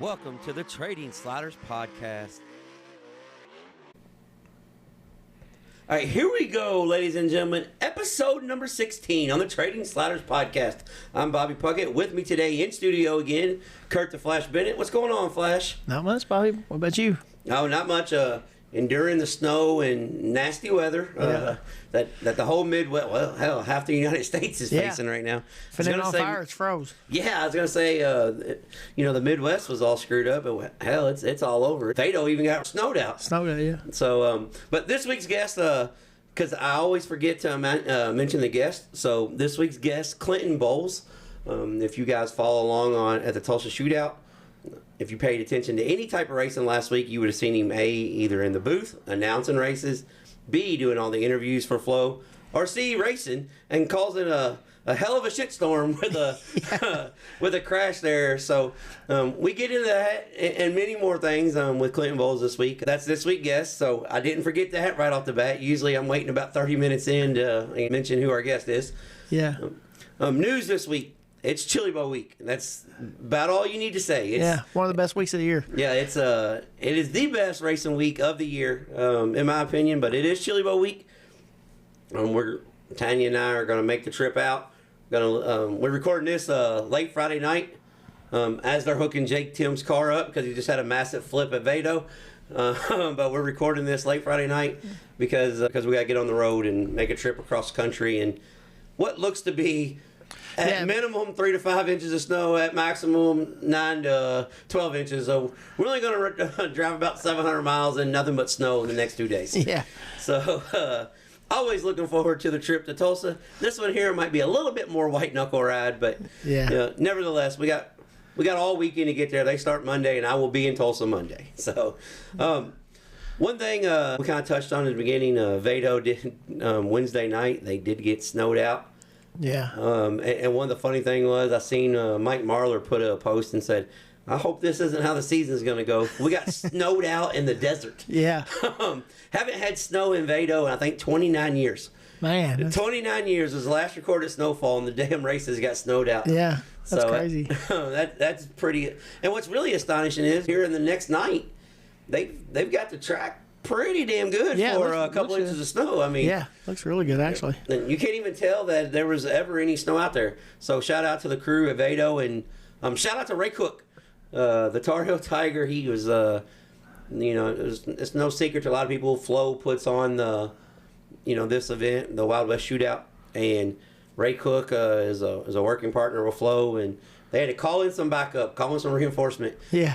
Welcome to the Trading Sliders Podcast. All right, here we go, ladies and gentlemen. Episode number 16 on the Trading Sliders Podcast. I'm Bobby Puckett. With me today in studio again, Kurt the Flash Bennett. What's going on, Flash? Not much, Bobby. What about you? Oh, not much. Enduring the snow and nasty weather that the whole Midwest, well, hell, half the United States is facing right now. If it's on fire, it's froze. Yeah, I was going to say, the Midwest was all screwed up, but hell, it's all over. Vado even got snowed out. Yeah. So, but this week's guest, because I always forget to mention the guest. So this week's guest, Clinton Boyles. If you guys follow along at the Tulsa Shootout, if you paid attention to any type of racing last week, you would have seen him A, either in the booth announcing races, B, doing all the interviews for Flow, or C, racing and causing a hell of a shitstorm with a with a crash there. So we get into that and many more things with Clinton Boyles this week. That's this week's guest, so I didn't forget that right off the bat. Usually I'm waiting about 30 minutes in to mention who our guest is. Yeah. News this week. It's Chili Bowl week. That's about all you need to say. One of the best weeks of the year. Yeah, it is the best racing week of the year, in my opinion. But it is Chili Bowl week. Tanya and I are going to make the trip out. We're recording this late Friday night as they're hooking Jake Tim's car up because he just had a massive flip at Vado. But we're recording this late Friday night because we got to get on the road and make a trip across the country and what looks to be at minimum 3 to 5 inches of snow, at maximum 9 to 12 inches. So we're only going to drive about 700 miles and nothing but snow in the next 2 days. Yeah. So always looking forward to the trip to Tulsa. This one here might be a little bit more white knuckle ride, but nevertheless, we got all weekend to get there. They start Monday, and I will be in Tulsa Monday. So one thing we kind of touched on in the beginning, Vado did Wednesday night. They did get snowed out. Yeah. And one of the funny thing was I seen Mike Marlar put a post and said, I hope this isn't how the season's going to go. We got snowed out in the desert. Yeah. Haven't had snow in Vado in, I think, 29 years. Man. 29 years was the last recorded snowfall, and the damn races got snowed out. Yeah. That's crazy. That's pretty. And what's really astonishing is here in the next night, they've got the track pretty damn good for a couple inches of snow. I mean, looks really good actually. And you can't even tell that there was ever any snow out there. So shout out to the crew at Vado, and shout out to Ray Cook, the Tar Heel Tiger. He was, it's no secret to a lot of people. Flo puts on this event, the Wild West Shootout, and Ray Cook is a working partner with Flo, and they had to call in some backup, call in some reinforcement. Yeah.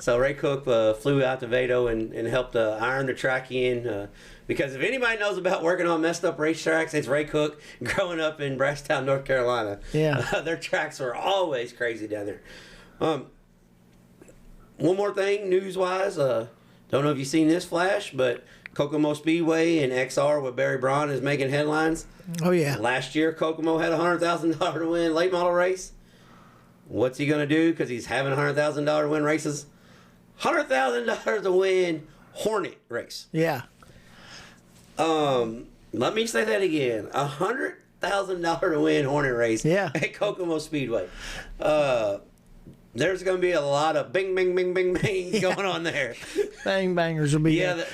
So Ray Cook flew out to Vado and helped iron the track in. Because if anybody knows about working on messed up racetracks, it's Ray Cook growing up in Brasstown, North Carolina. Yeah. Their tracks are always crazy down there. One more thing, news-wise. Don't know if you've seen this, Flash, but Kokomo Speedway and XR with Barry Braun is making headlines. Oh, yeah. Last year, Kokomo had a $100,000 to win late model race. What's he going to do? Because he's having $100,000 to win races. $100,000 to win Hornet race. Yeah. Let me say that again. $100,000 to win Hornet race at Kokomo Speedway. There's going to be a lot of bing, bing, bing, bing, bing going on there. Bang bangers will be there.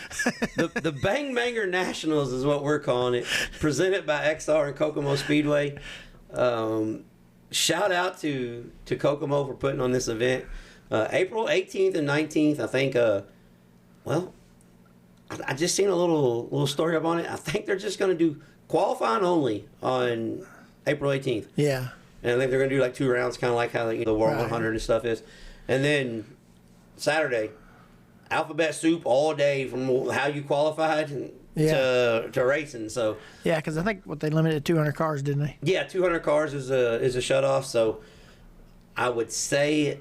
The Bang Banger Nationals is what we're calling it. Presented by XR and Kokomo Speedway. Shout out to Kokomo for putting on this event. April 18th and 19th, I think. I just seen a little story up on it. I think they're just going to do qualifying only on April 18th. Yeah. And I think they're going to do like 2 rounds, kind of like how the World 100 and stuff is. And then Saturday, alphabet soup all day from how you qualified to racing. So yeah, because I think they limited 200 cars, didn't they? Yeah, 200 cars is a shutoff. So I would say,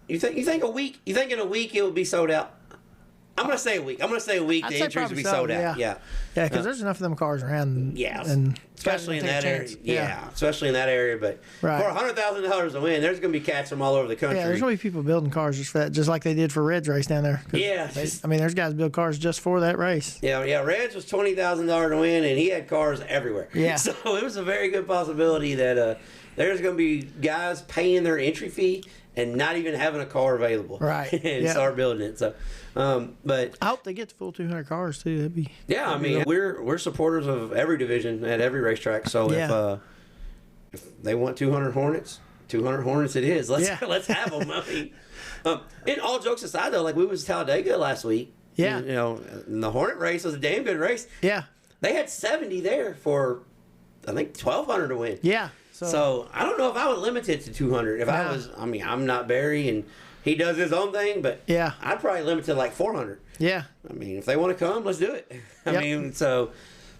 you think in a week it will be sold out? I'm going to say a week. The entries will be sold out. Yeah, because there's enough of them cars around. Yeah, and especially in that area. Yeah, especially in that area. But for $100,000 to win, there's going to be cats from all over the country. Yeah, there's going to be people building cars just for that, just like they did for Red's race down there. Yeah. There's guys build cars just for that race. Yeah. Red's was $20,000 to win, and he had cars everywhere. Yeah. So it was a very good possibility that there's going to be guys paying their entry fee and not even having a car available. Right. And start building it. So, but I hope they get the full 200 cars too. That'd be I mean, we're supporters of every division at every racetrack. So if they want 200 Hornets, 200 Hornets it is. Let's have them. I mean, and all jokes aside though, like we was Talladega last week. Yeah. You know, and the Hornet race was a damn good race. Yeah. They had 70 there for, I think, 1,200 to win. Yeah. So I don't know if I would limit it to 200. If I was, I mean, I'm not Barry and he does his own thing, but I'd probably limit it to like 400. Yeah. I mean, if they want to come, let's do it. I mean, so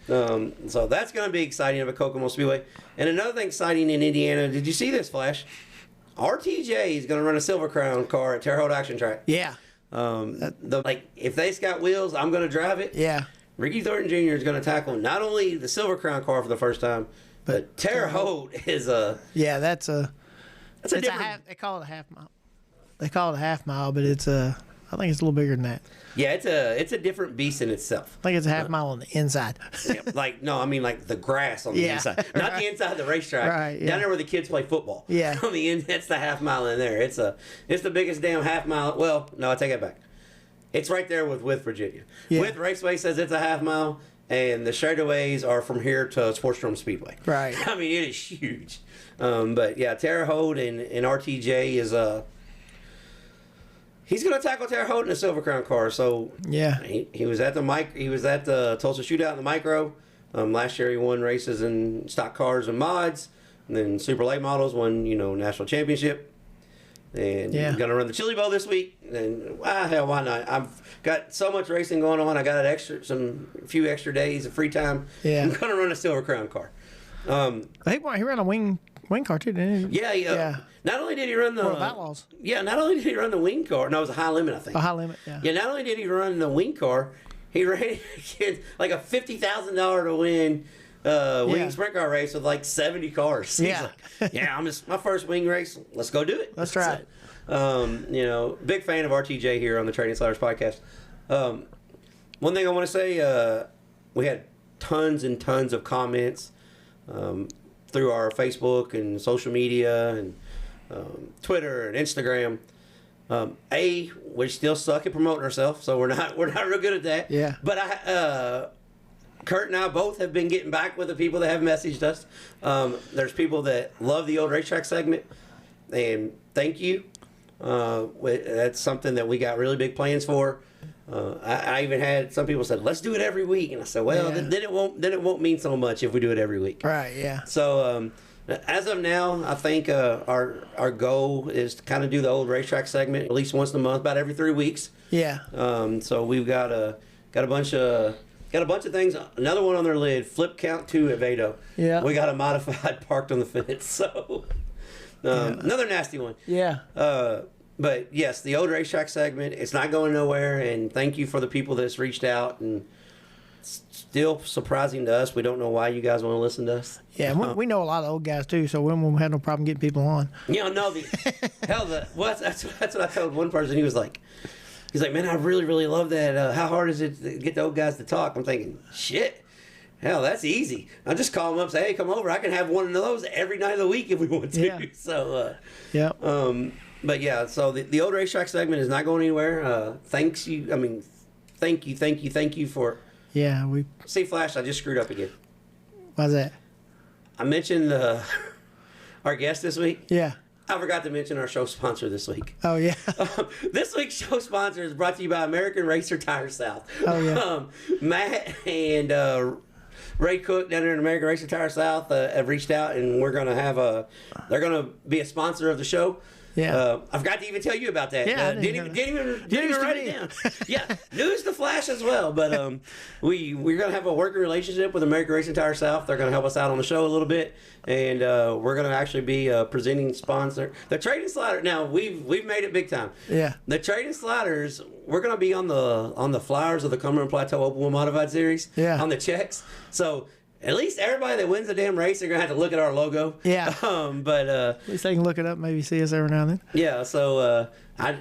that's going to be exciting of a Kokomo Speedway. And another thing exciting in Indiana, did you see this, Flash? RTJ is going to run a Silver Crown car at Terre Haute Action Track. Yeah. If they've got wheels, I'm going to drive it. Yeah. Ricky Thornton Jr. is going to tackle not only the Silver Crown car for the first time, but Terre Haute is a... Yeah, that's a different... they call it a half mile. They call it a half mile, but it's a... I think it's a little bigger than that. Yeah, it's a different beast in itself. I think it's a half mile on the inside. I mean like the grass on the inside. Not the inside of the racetrack. Right, yeah. Down there where the kids play football. Yeah. On the end, that's the half mile in there. It's the biggest damn half mile. Well, no, I take it back. It's right there with Virginia. Yeah. With Raceway says it's a half mile, and the straightaways are from here to Sportstrom Speedway. Right. I mean, it is huge. But yeah, Terre Haute and RTJ is he's going to tackle Terre Haute in a Silver Crown car. So yeah, he was at the Tulsa Shootout in the micro. Last year he won races in stock cars and mods, and then Super Late Models won national championship. And he's going to run the Chili Bowl this week. And hell, why not? I've got so much racing going on. I got a few extra days of free time. Yeah, I'm going to run a Silver Crown car. He ran a wing car too, didn't he? Yeah. Not only did he run the World of Outlaws. Yeah, not only did he run the wing car. No, it was a high limit, I think. A high limit. Yeah. Yeah. Not only did he run the wing car, he ran like a $50,000 to win wing sprint car race with like 70 cars. Yeah. He's like, my first wing race. Let's go do it. Let's try it. Big fan of RTJ here on the Trading Sliders podcast. One thing I want to say, we had tons and tons of comments through our Facebook and social media and Twitter and Instagram. We still suck at promoting ourselves, so we're not real good at that. Yeah. But Kurt and I both have been getting back with the people that have messaged us. There's people that love the old racetrack segment, and thank you. That's something that we got really big plans for. I even had some people said, "Let's do it every week," and I said, "Well, then it won't mean so much if we do it every week." Right. Yeah. So as of now, I think our goal is to kind of do the old racetrack segment at least once a month, about every 3 weeks. Yeah. So we've got a bunch of things. Another one on their lid, Flip Count 2 at Vado. Yeah. We got a modified parked on the fence. So another nasty one. Yeah. But yes, the old racetrack segment, it's not going nowhere, and thank you for the people that's reached out, and it's still surprising to us. We don't know why you guys want to listen to us. Yeah, we know a lot of old guys too, so we won't have no problem getting people on. That's what I told one person. He's like, man, I really, really love that. How hard is it to get the old guys to talk? I'm thinking, shit. Hell, that's easy. I just call them up, say, hey, come over. I can have one of those every night of the week if we want to. Yeah. So, yeah. But yeah, so the old racetrack segment is not going anywhere. Thank you for. Yeah, See, Flash, I just screwed up again. Why's that? I mentioned our guest this week. Yeah. I forgot to mention our show sponsor this week. Oh, yeah. This week's show sponsor is brought to you by American Racer Tire South. Oh, yeah. Matt and Ray Cook down there in American Racer Tire South have reached out, and we're going to have they're going to be a sponsor of the show. Yeah. I forgot to even tell you about that. Yeah, didn't even write it down. Yeah, news to Flash as well. But we're going to have a working relationship with American Racing Tire South. They're going to help us out on the show a little bit, and we're going to actually be presenting sponsor. The Trading Sliders. Now we've made it big time. Yeah. The Trading Sliders. We're going to be on the flyers of the Cumberland Plateau Open Wheel Modified Series. Yeah. On the checks. So. At least everybody that wins the damn race, they're going to have to look at our logo. Yeah. But at least they can look it up, maybe see us every now and then. Yeah, so I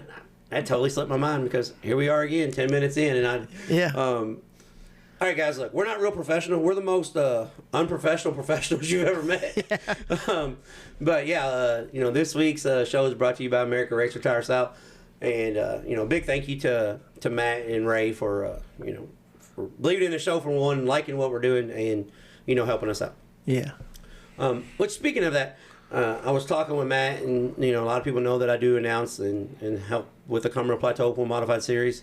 totally slipped my mind because here we are again, 10 minutes in, and I All right, guys, look, we're not real professional. We're the most unprofessional professionals you've ever met. Yeah. But yeah, this week's show is brought to you by America Race Retire South, and big thank you to Matt and Ray for for believing in the show, for one, liking what we're doing, and helping us out. Yeah. Which, speaking of that, I was talking with Matt, and a lot of people know that I do announce and help with the Cumberland Plateau Open Modified Series.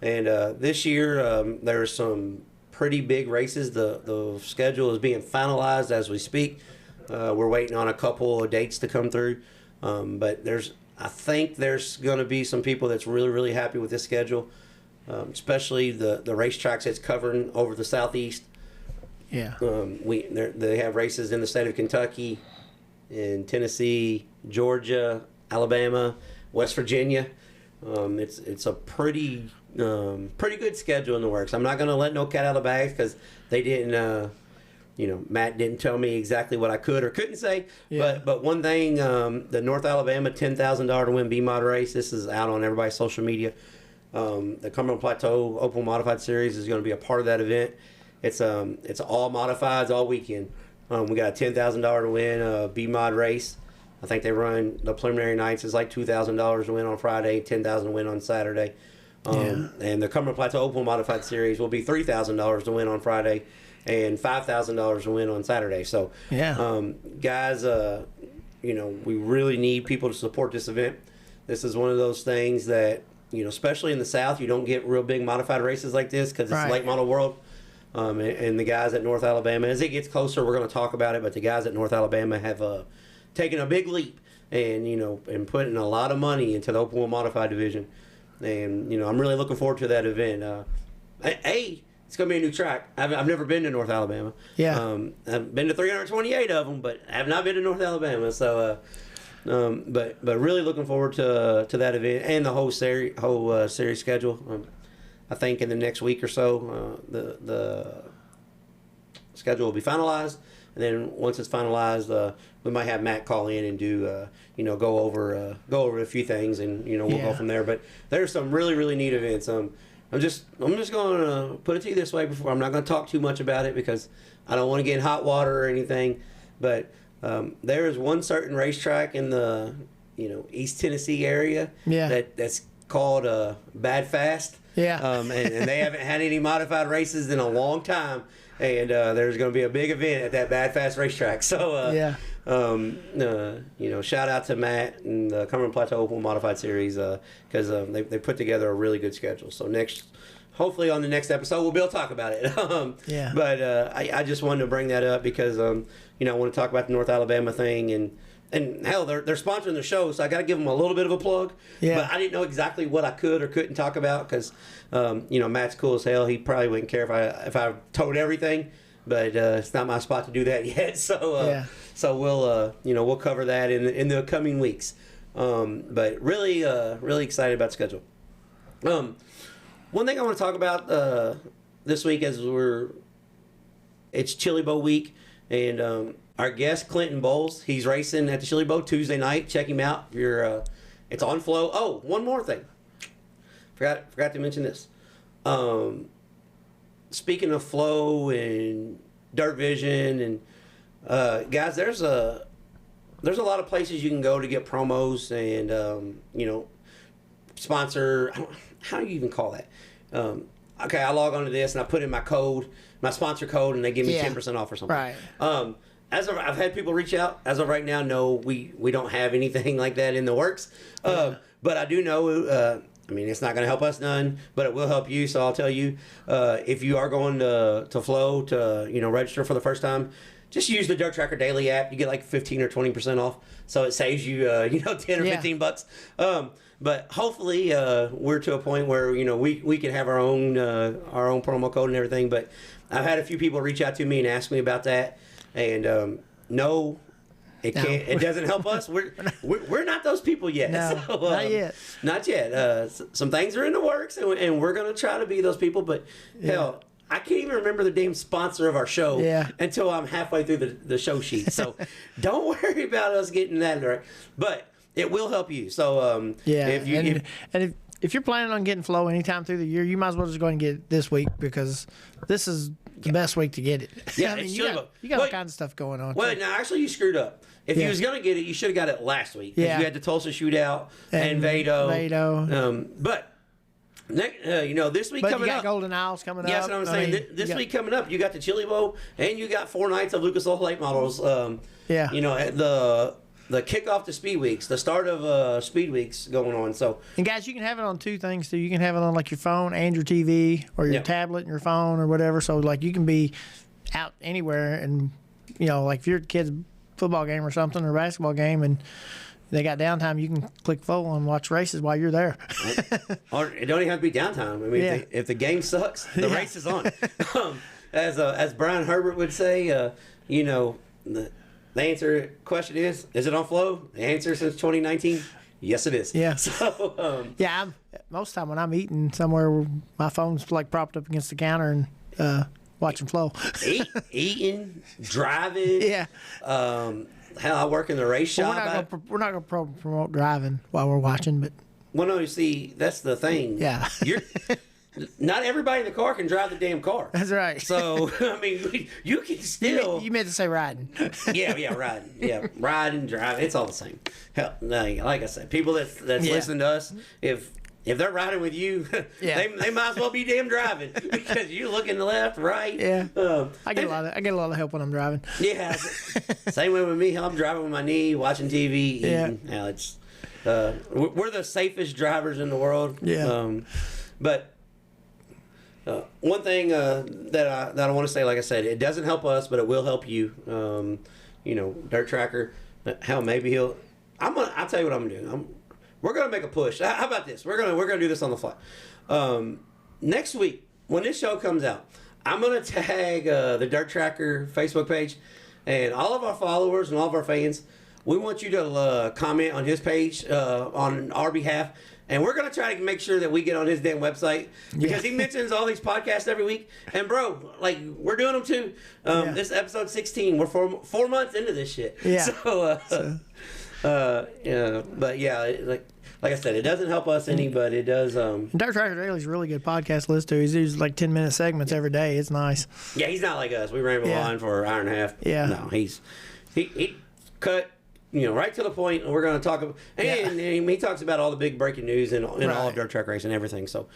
And this year, there's some pretty big races. The schedule is being finalized as we speak. We're waiting on a couple of dates to come through. But I think there's going to be some people that's really, really happy with this schedule, especially the racetracks it's covering over the southeast. Yeah. They have races in the state of Kentucky, in Tennessee, Georgia, Alabama, West Virginia. It's a pretty good schedule in the works. I'm not going to let no cat out of the bag because they didn't, Matt didn't tell me exactly what I could or couldn't say. Yeah. But one thing, the North Alabama $10,000 to win B-Mod race, this is out on everybody's social media. The Cumberland Plateau Open Modified Series is going to be a part of that event. It's all modifieds all weekend. We got a $10,000 to win B-Mod race. I think they run the preliminary nights is like $2,000 to win on Friday, $10,000 to win on Saturday. And the Cumberland Plateau Open Modified Series will be $3,000 to win on Friday and $5,000 to win on Saturday. So, guys, we really need people to support this event. This is one of those things that, especially in the South, you don't get real big modified races like this because it's late model world. And the guys at North Alabama, as it gets closer, we're going to talk about it, but the guys at North Alabama have taken a big leap and putting a lot of money into the open wheel modified division. And, I'm really looking forward to that event. It's going to be a new track. I've never been to North Alabama. Yeah. I've been to 328 of them, but I have not been to North Alabama. So, but really looking forward to that event and the whole series schedule. I think in the next week or so, the schedule will be finalized. And then once it's finalized, we might have Matt call in and do, go over a few things, and we'll go from there. But there's some really, really neat events. I'm just going to put it to you this way. Before, I'm not going to talk too much about it because I don't want to get in hot water or anything. But there is one certain racetrack in the East Tennessee area that's called Bad Fast. Yeah. And they haven't had any modified races in a long time. And there's going to be a big event at that Bad Fast racetrack. So, shout out to Matt and the Cumberland Plateau Open Modified Series because they put together a really good schedule. So hopefully on the next episode, we'll be able to talk about it. But I just wanted to bring that up because, I want to talk about the North Alabama thing. And hell, they're sponsoring the show, so I got to give them a little bit of a plug. Yeah. But I didn't know exactly what I could or couldn't talk about because, Matt's cool as hell. He probably wouldn't care if I told everything, but it's not my spot to do that yet. So we'll cover that in the coming weeks. But really excited about the schedule. One thing I want to talk about this week it's Chili Bowl week, and our guest, Clinton Boyles, he's racing at the Chili Bowl Tuesday night. Check him out. It's on Flow. Oh, one more thing. Forgot to mention this. Speaking of Flow and Dirt Vision, and guys, there's a lot of places you can go to get promos and sponsor. How do you even call that? Okay, I log onto this and I put in my sponsor code, and they give me 10% off or something. Right. I've had people reach out. As of right now, no, we don't have anything like that in the works. But I do know, it's not going to help us none, but it will help you. So I'll tell you, if you are going to Flow to, register for the first time, just use the Dirt Tracker Daily app. You get like 15 or 20% off. So it saves you, 10 or $15. But hopefully we're to a point where, we can have our own promo code and everything. But I've had a few people reach out to me and ask me about that. And no, it can't. It doesn't help us. We're not those people yet. No, so, not yet. Not yet. Some things are in the works, and we're gonna try to be those people. But hell, I can't even remember the damn sponsor of our show until I'm halfway through the show sheet. So don't worry about us getting that right. But it will help you. So if if you're planning on getting flow anytime through the year, you might as well just go ahead and get it this week because this is the best week to get it. Yeah, I mean, it's you got all kinds of stuff going on. Well, now actually you screwed up. If you was gonna get it, you should have got it last week. Yeah, you had the Tulsa Shootout and Vado. But this week but coming you got up, Golden Isles coming up. Yeah, that's what I'm saying. This week coming up, you got the Chili Bowl and you got 4 nights of Lucas Oil Late Models. The kickoff to Speed Weeks, the start of Speed Weeks going on. So, and guys, you can have it on 2 things too. You can have it on like your phone and your TV or your tablet and your phone or whatever. So like you can be out anywhere, and like if you're at a kid's football game or something or basketball game and they got downtime, you can click flow and watch races while you're there. Or it don't even have to be downtime. I mean, if the game sucks, the race is on. As Brian Herbert would say, the answer question is it on flow? The answer since 2019, yes, it is. Yeah. So, I'm most of the time when I'm eating somewhere, my phone's like propped up against the counter and watching flow. Eating, driving. Yeah. Hell, I work in the race shop. We're not going to promote driving while we're watching, but. Well, no, you see, that's the thing. Yeah. Not everybody in the car can drive the damn car. That's right. So, I mean, you can still... You meant to say riding. Yeah, riding. Yeah, riding, driving, it's all the same. Hell, like I said, people that's listening to us, if they're riding with you, they might as well be damn driving because you looking left, right. Yeah. I get a lot of help when I'm driving. Yeah. Same way with me. I'm driving with my knee, watching TV, eating. Yeah. It's we're the safest drivers in the world. Yeah. But one thing that I want to say, like I said, it doesn't help us, but it will help you. Dirt Tracker. Hell, maybe I'll tell you what I'm doing. We're gonna make a push. How about this? We're gonna do this on the fly. Next week, when this show comes out, I'm gonna tag the Dirt Tracker Facebook page, and all of our followers and all of our fans. We want you to comment on his page on our behalf. And we're going to try to make sure that we get on his damn website because he mentions all these podcasts every week. And, bro, like, we're doing them too. This is episode 16. We're 4 months into this shit. Yeah. But, yeah, like I said, it doesn't help us any, but it does. Dirt Tracker Daily is a really good podcast to listen to. He's used like 10-minute segments every day. It's nice. Yeah, he's not like us. We ramble on for an hour and a half. Yeah. No, he cut... right to the point, and we're going to talk about, and he talks about all the big breaking news and all of Dirt Track Race and everything. So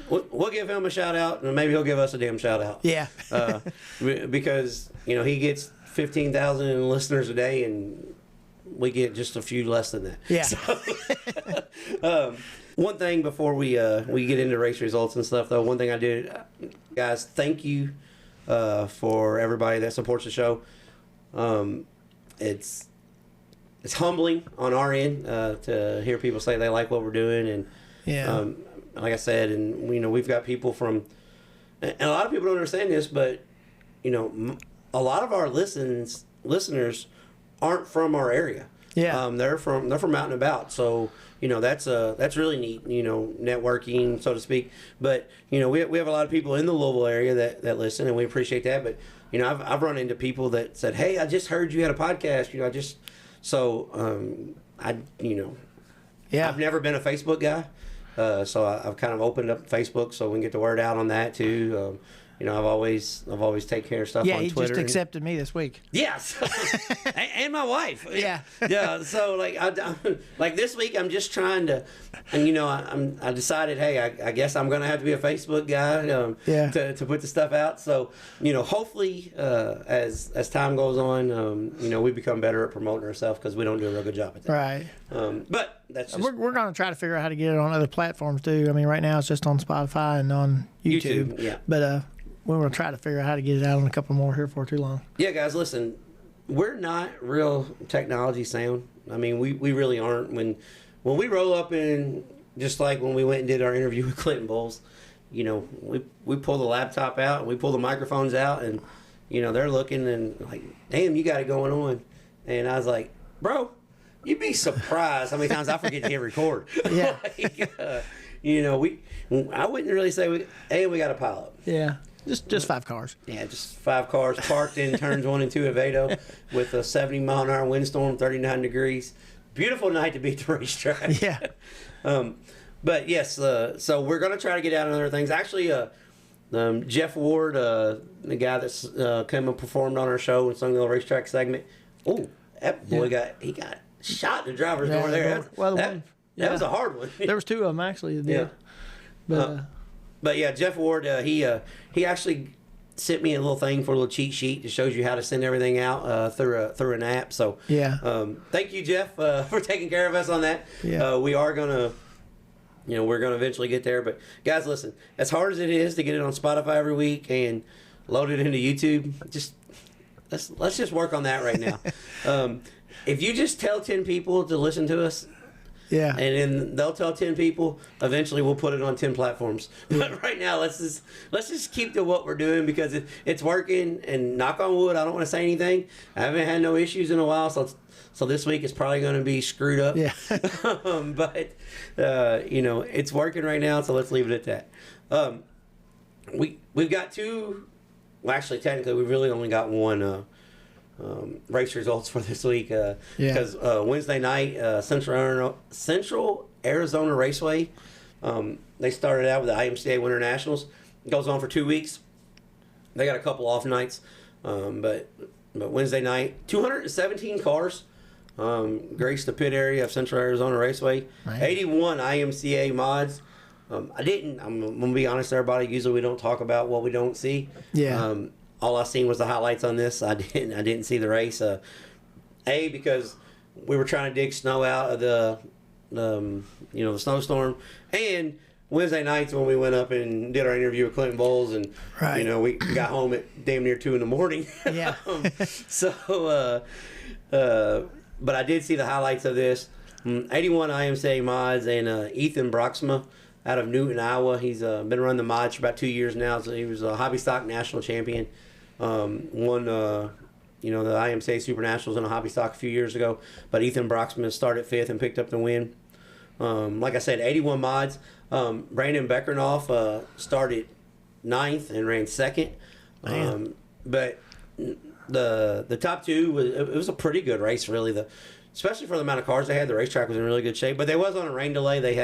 we'll give him a shout out, and maybe he'll give us a damn shout out. Yeah. Because he gets 15,000 listeners a day, and we get just a few less than that. Yeah. So, one thing before we get into race results and stuff, though, one thing I did, guys, thank you for everybody that supports the show. It's humbling on our end to hear people say they like what we're doing, and like I said, and we've got people from, and a lot of people don't understand this, but a lot of our listeners aren't from our area. Yeah, they're from out and about. So that's really neat. Networking, so to speak. But we have a lot of people in the Louisville area that listen, and we appreciate that. But I've run into people that said, "Hey, I just heard you had a podcast." I've never been a Facebook guy, so I've kind of opened up Facebook so we can get the word out on that too. I've always taken care of stuff on Twitter. Yeah, he just accepted me this week. Yes, and my wife. Yeah, yeah. So like this week, I'm just trying to, and I decided, hey, I guess I'm gonna have to be a Facebook guy, to put the stuff out. So hopefully, as time goes on, we become better at promoting ourselves because we don't do a real good job at that. Right. But that's just, we're gonna try to figure out how to get it on other platforms too. I mean, right now it's just on Spotify and on YouTube. Yeah. But we're going to try to figure out how to get it out on a couple more here for too long. Yeah, guys, listen, we're not real technology sound. I mean, we really aren't. When we roll up in, just like when we went and did our interview with Clinton Boyles, we pull the laptop out, and we pull the microphones out, and, they're looking and like, damn, you got it going on. And I was like, bro, you'd be surprised how many times I forget to hit record. Yeah. I wouldn't really say we got a pileup. Yeah. Just 5 cars. Yeah, just 5 cars parked in turns 1 and 2 at Vado with a 70-mile-an-hour windstorm, 39 degrees. Beautiful night to be at the racetrack. Yeah. But yes, so we're gonna try to get out on other things. Actually, Jeff Ward, the guy that's came and performed on our show and sung the racetrack segment. Oh, that boy got shot in the driver's door there. That was a hard one. There was 2 of them actually. That did. But yeah, Jeff Ward, he actually sent me a little thing for a little cheat sheet that shows you how to send everything out through an app. So thank you, Jeff, for taking care of us on that. Yeah. We are gonna. We're going to eventually get there. But, guys, listen, as hard as it is to get it on Spotify every week and load it into YouTube, let's just work on that right now. If you just tell 10 people to listen to us, and then they'll tell 10 people, eventually we'll put it on 10 platforms. But right now, let's just keep to what we're doing because it's working. And knock on wood, I don't want to say anything. I haven't had no issues in a while, so this week is probably going to be screwed up. Yeah. But, it's working right now, so let's leave it at that. We've got 2, well, actually, technically, we've really only got 1 race results for this week. Because Wednesday night, Central Arizona Raceway, they started out with the IMCA Winter Nationals. It goes on for 2 weeks. They got a couple off nights. But Wednesday night, 217 cars graced the pit area of Central Arizona Raceway. Right. 81 IMCA mods. I'm going to be honest, everybody. Usually we don't talk about what we don't see. Yeah. All I seen was the highlights on this. I didn't see the race. Because we were trying to dig snow out of the snowstorm, and Wednesday nights when we went up and did our interview with Clinton Boyles, and we got home at damn near 2 a.m. Yeah. But I did see the highlights of this. 81 IMCA mods and Ethan Broxma out of Newton, Iowa. He's been running the mods for about 2 years now. So he was a hobby stock national champion. Won the IMCA Super Nationals in a hobby stock a few years ago. But Ethan Broxma started 5th and picked up the win. Like I said, 81 mods. Brandon Beckernoff started 9th and ran 2nd. But the top 2 it was a pretty good race, really. Especially for the amount of cars they had, the racetrack was in really good shape. But they was on a rain delay. They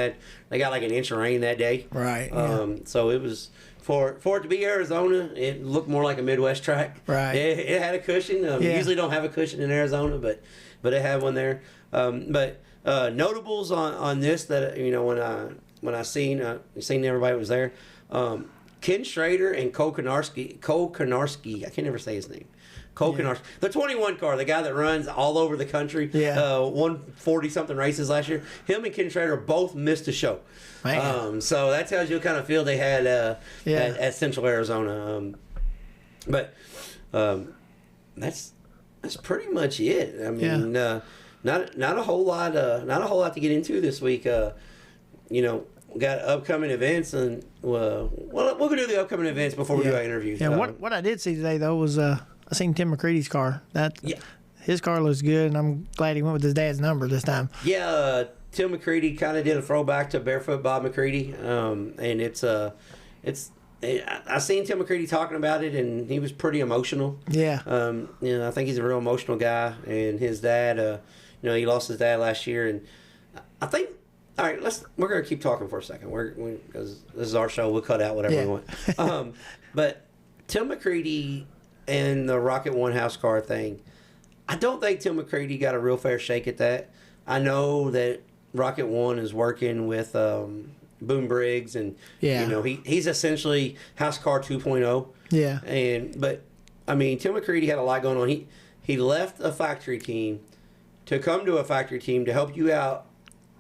got like an inch of rain that day. Right. So it was for it to be Arizona, it looked more like a Midwest track. Right. It had a cushion. Usually don't have a cushion in Arizona, but it had one there. But notables on this that when I seen everybody was there. Ken Schrader and Cole Konarski. I can never say his name. Cole Konarski. The 21 car, the guy that runs all over the country. Yeah. Won 40-something races last year. Him and Ken Schrader both missed a show. So that tells you what kind of field they had at Central Arizona. But that's pretty much it. I mean, not a whole lot to get into this week. We got upcoming events, and we'll do the upcoming events before we do our interviews. Yeah. What I did see today though was I seen Tim McCready's car. His car looks good, and I'm glad he went with his dad's number this time. Yeah, Tim McCready kind of did a throwback to Barefoot Bob McCready, and I seen Tim McCready talking about it, and he was pretty emotional. Yeah. I think he's a real emotional guy, and his dad, he lost his dad last year, and I think. All right, we're gonna keep talking for a second. Because this is our show. We'll cut out whatever we want. But Tim McCready and the Rocket One house car thing, I don't think Tim McCready got a real fair shake at that. I know that Rocket One is working with Boom Briggs, and he's essentially house car 2.0. Yeah. But I mean, Tim McCready had a lot going on. He left a factory team to come to a factory team to help you out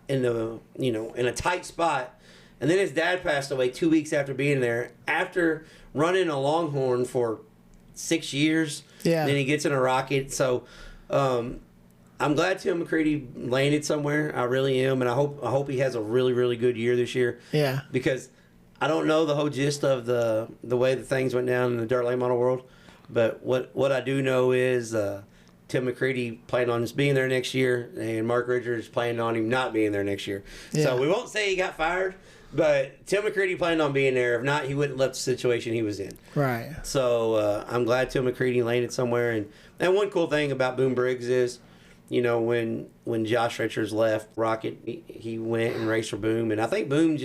in a tight spot, and then his dad passed away 2 weeks after being there. After running a Longhorn for 6 years, then he gets in a Rocket. So I'm glad Tim McCready landed somewhere. I really am, and I hope he has a really, really good year this year. Yeah, because I don't know the whole gist of the way that things went down in the dirt late model world, but what I do know is. Tim McCready planned on just being there next year, and Mark Richards planned on him not being there next year. Yeah. So we won't say he got fired, but Tim McCready planned on being there. If not, he wouldn't have left the situation he was in. Right. So I'm glad Tim McCready landed somewhere. And one cool thing about Boom Briggs is when Josh Richards left Rocket, he went and raced for Boom, and I think Boom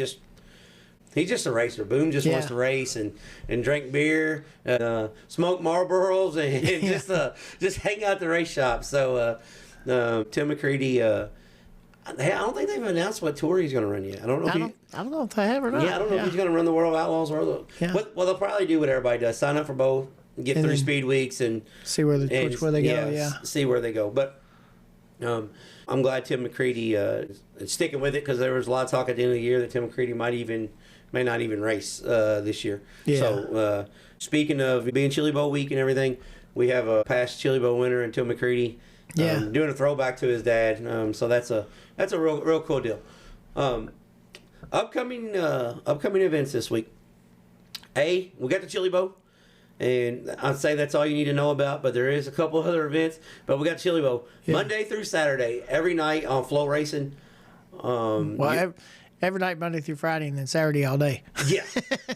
he's just a racer. Boom just wants to race and drink beer, smoke Marlboros, and just hang out at the race shop. So Tim McCready, I don't think they've announced what tour he's going to run yet. I don't know if they have or not. Yeah, I don't know if he's going to run the World Outlaws or well, they'll probably do what everybody does: sign up for both, get through speed weeks, and see where they go. Yeah, see where they go. But I'm glad Tim McCready is sticking with it, because there was a lot of talk at the end of the year that Tim McCready may not even race this year. Yeah. So speaking of being Chili Bowl week and everything, we have a past Chili Bowl winner in Tim McCready. Doing a throwback to his dad. So that's a real cool deal. Upcoming events this week. We got the Chili Bowl, and I'd say that's all you need to know about. But there is a couple other events. But we got Chili Bowl Monday through Saturday, every night on Flow Racing. Every night, Monday through Friday, and then Saturday all day.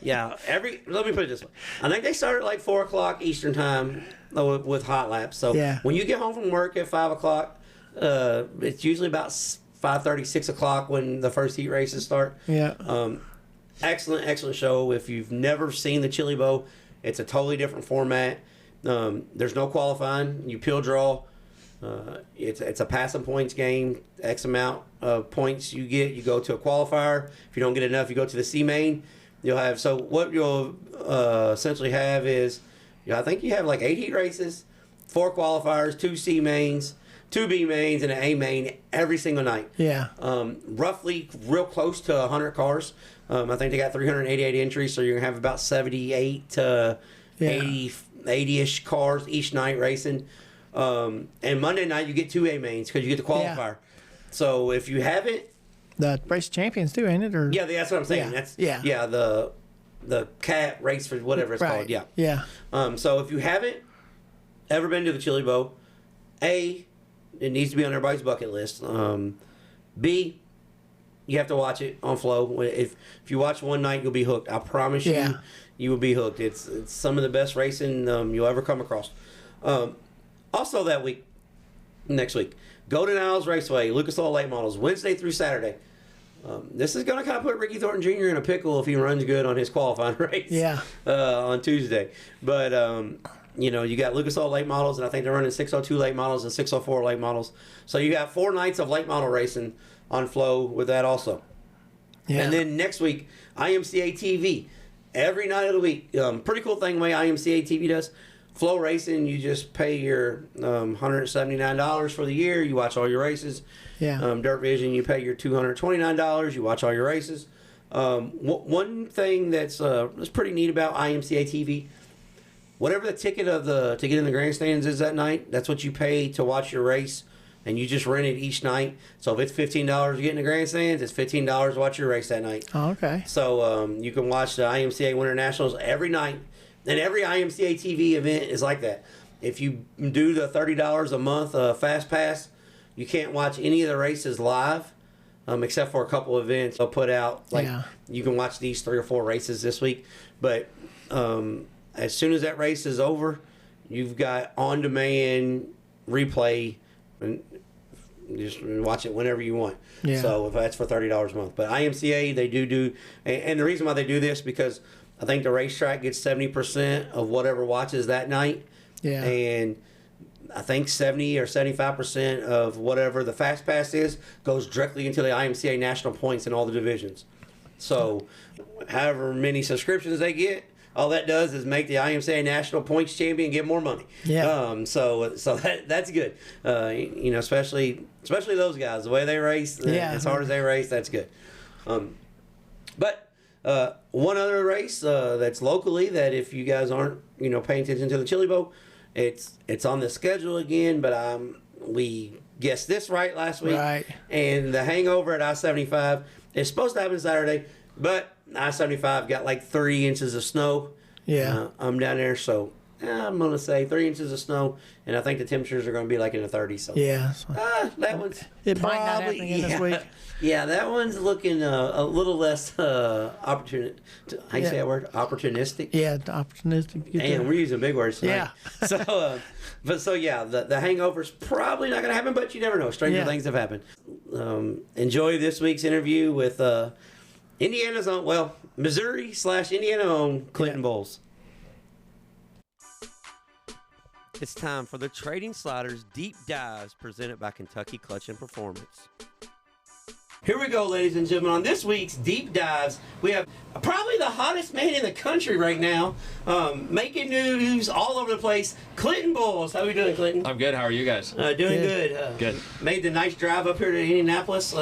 Yeah. Let me put it this way. I think they start at like 4:00 Eastern time with hot laps. So when you get home from work at 5:00, it's usually about 5:30, 6:00 when the first heat races start. Yeah. Excellent show. If you've never seen the Chili Bowl, it's a totally different format. There's no qualifying. You peel draw. It's a passing points game. X amount of points you get, you go to a qualifier. If you don't get enough, you go to the C main. What you'll essentially have is, I think you have like 8 heat races, 4 qualifiers, 2 C mains, 2 B mains, and an A main every single night. Yeah. Roughly real close to 100 cars. I think they got 388 entries, so you're going to have about 78 to 80-ish cars each night racing. And Monday night you get 2 A mains because you get the qualifier. Yeah. So if you haven't, the race of champions too, ain't it? Or that's what I'm saying. The cat race for whatever it's called. Yeah. So if you haven't ever been to the Chili Bowl, A, it needs to be on everybody's bucket list. B, you have to watch it on Flow. If you watch one night, you'll be hooked. I promise you, you will be hooked. It's some of the best racing you'll ever come across. Also next week, Golden Isles Raceway, Lucas Oil Late Models, Wednesday through Saturday. This is going to kind of put Ricky Thornton Jr. in a pickle if he runs good on his qualifying race on Tuesday. But, you got Lucas Oil Late Models, and I think they're running 602 late models and 604 late models. So you got 4 nights of late model racing on Flow with that also. Yeah. And then next week, IMCA TV, every night of the week. Pretty cool thing the way IMCA TV does. Flow Racing, you just pay your $179 for the year. You watch all your races. Yeah. Dirt Vision, you pay your $229. You watch all your races. One thing that's pretty neat about IMCA TV, whatever the ticket to get in the grandstands is that night, that's what you pay to watch your race, and you just rent it each night. So if it's $15 to get in the grandstands, it's $15 to watch your race that night. Oh, okay. So you can watch the IMCA Winter Nationals every night. And every IMCA TV event is like that. If you do the $30 a month Fast Pass, you can't watch any of the races live, except for a couple events they'll put out. You can watch these 3 or 4 races this week. But as soon as that race is over, you've got on-demand replay, and just watch it whenever you want. Yeah. So if that's for $30 a month. But IMCA, they do, and the reason why they do this, because I think the racetrack gets 70% of whatever watches that night. Yeah. And I think 70 or 75% of whatever the Fast Pass is goes directly into the IMCA national points in all the divisions. So however many subscriptions they get, all that does is make the IMCA national points champion get more money. Yeah. So that's good. Especially those guys, the way they race, as hard as they race, that's good. But one other race that's locally, that if you guys aren't paying attention to the Chili Bowl, it's on the schedule again. But we guessed this right last week. Right. And the hangover at I-75 is supposed to happen Saturday, but I-75 got like 3 inches of snow. Yeah. I'm down there, so I'm going to say 3 inches of snow, and I think the temperatures are going to be like in the 30s. So. Yeah. That one's It might not happen again this week. Yeah, that one's looking a little less opportunistic. How you say that word? Opportunistic? Yeah, opportunistic. And we're using big words tonight. Yeah. So the hangover's probably not going to happen, but you never know. Stranger things have happened. Enjoy this week's interview with Indiana's own, Missouri/Indiana own Clinton Boyles. It's time for the Trading Sliders Deep Dives presented by Kentucky Clutch and Performance. Here we go, ladies and gentlemen. On this week's Deep Dives, we have probably the hottest man in the country right now, making news all over the place, Clinton Boyles. How are we doing, Clinton? I'm good. How are you guys? Doing good. Good. Made the nice drive up here to Indianapolis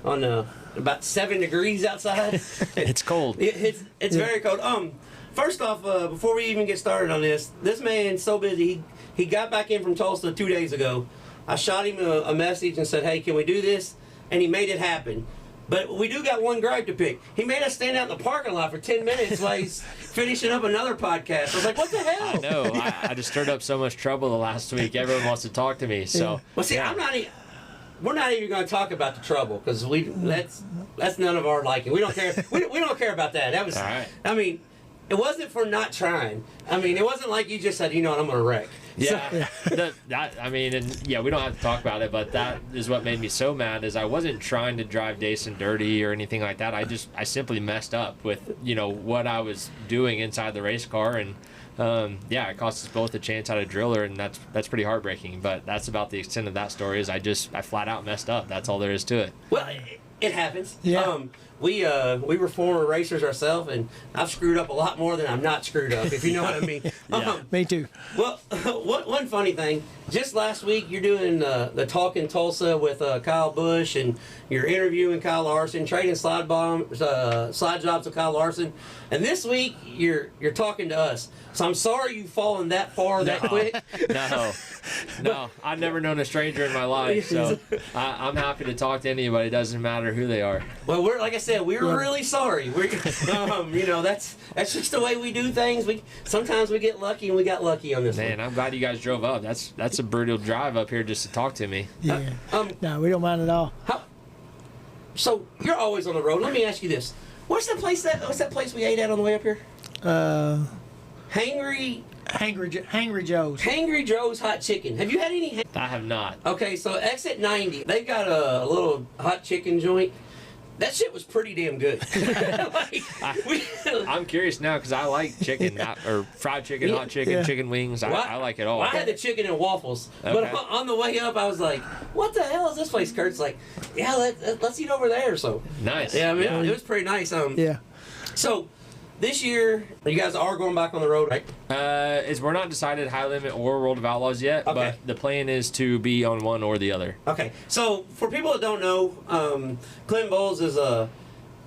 on about 7 degrees outside. It's cold. It's very cold. First off, before we even get started on this man's so busy. He got back in from Tulsa 2 days ago. I shot him a message and said, hey, can we do this? And he made it happen. But we do got one gripe to pick. He made us stand out in the parking lot for 10 minutes while he's finishing up another podcast. I was like, what the hell? I know. I just stirred up so much trouble the last week. Everyone wants to talk to me. So. Well, see, we're not even going to talk about the trouble because that's none of our liking. We don't care. we don't care about that. That was. All right. I mean, it wasn't for not trying. I mean, it wasn't like you just said, you know what, I'm going to wreck. Yeah, we don't have to talk about it, but that is what made me so mad is I wasn't trying to drive Dason dirty or anything like that. I simply messed up with, what I was doing inside the race car, and it cost us both a chance at a driller, and that's pretty heartbreaking, but that's about the extent of that story is I flat out messed up. That's all there is to it. Well, it happens. Yeah. We were former racers ourselves, and I've screwed up a lot more than I'm not screwed up, if you know what I mean. Yeah. Me too. Well, one funny thing, just last week you're doing the Talk in Tulsa with Kyle Busch, and you're interviewing Kyle Larson, trading slide jobs with Kyle Larson, and this week you're talking to us. So I'm sorry you've fallen that far that quick. No, I've never known a stranger in my life, so I'm happy to talk to anybody. It doesn't matter who they are. Well, like I said, we're really sorry. That's just the way we do things. Sometimes we get lucky, and we got lucky on this one. Man, I'm glad you guys drove up. That's a brutal drive up here just to talk to me. Yeah. No, we don't mind at all. So you're always on the road. Let me ask you this: what's that place we ate at on the way up here? Hangry Joe's. Hangry Joe's Hot Chicken. Have you had any? I have not. Okay, so exit 90. They've got a little hot chicken joint. That shit was pretty damn good. I'm curious now because I like chicken, or fried chicken, hot chicken, chicken wings. I like it all. Well, I had the chicken and waffles, okay. But on the way up, I was like, "What the hell is this place?" Kurt's like, "Yeah, let's eat over there." So nice. Yeah, I mean, it was pretty nice. So this year, you guys are going back on the road, right? We're not decided High Limit or World of Outlaws yet, but the plan is to be on one or the other. Okay, so for people that don't know, Clinton Boyles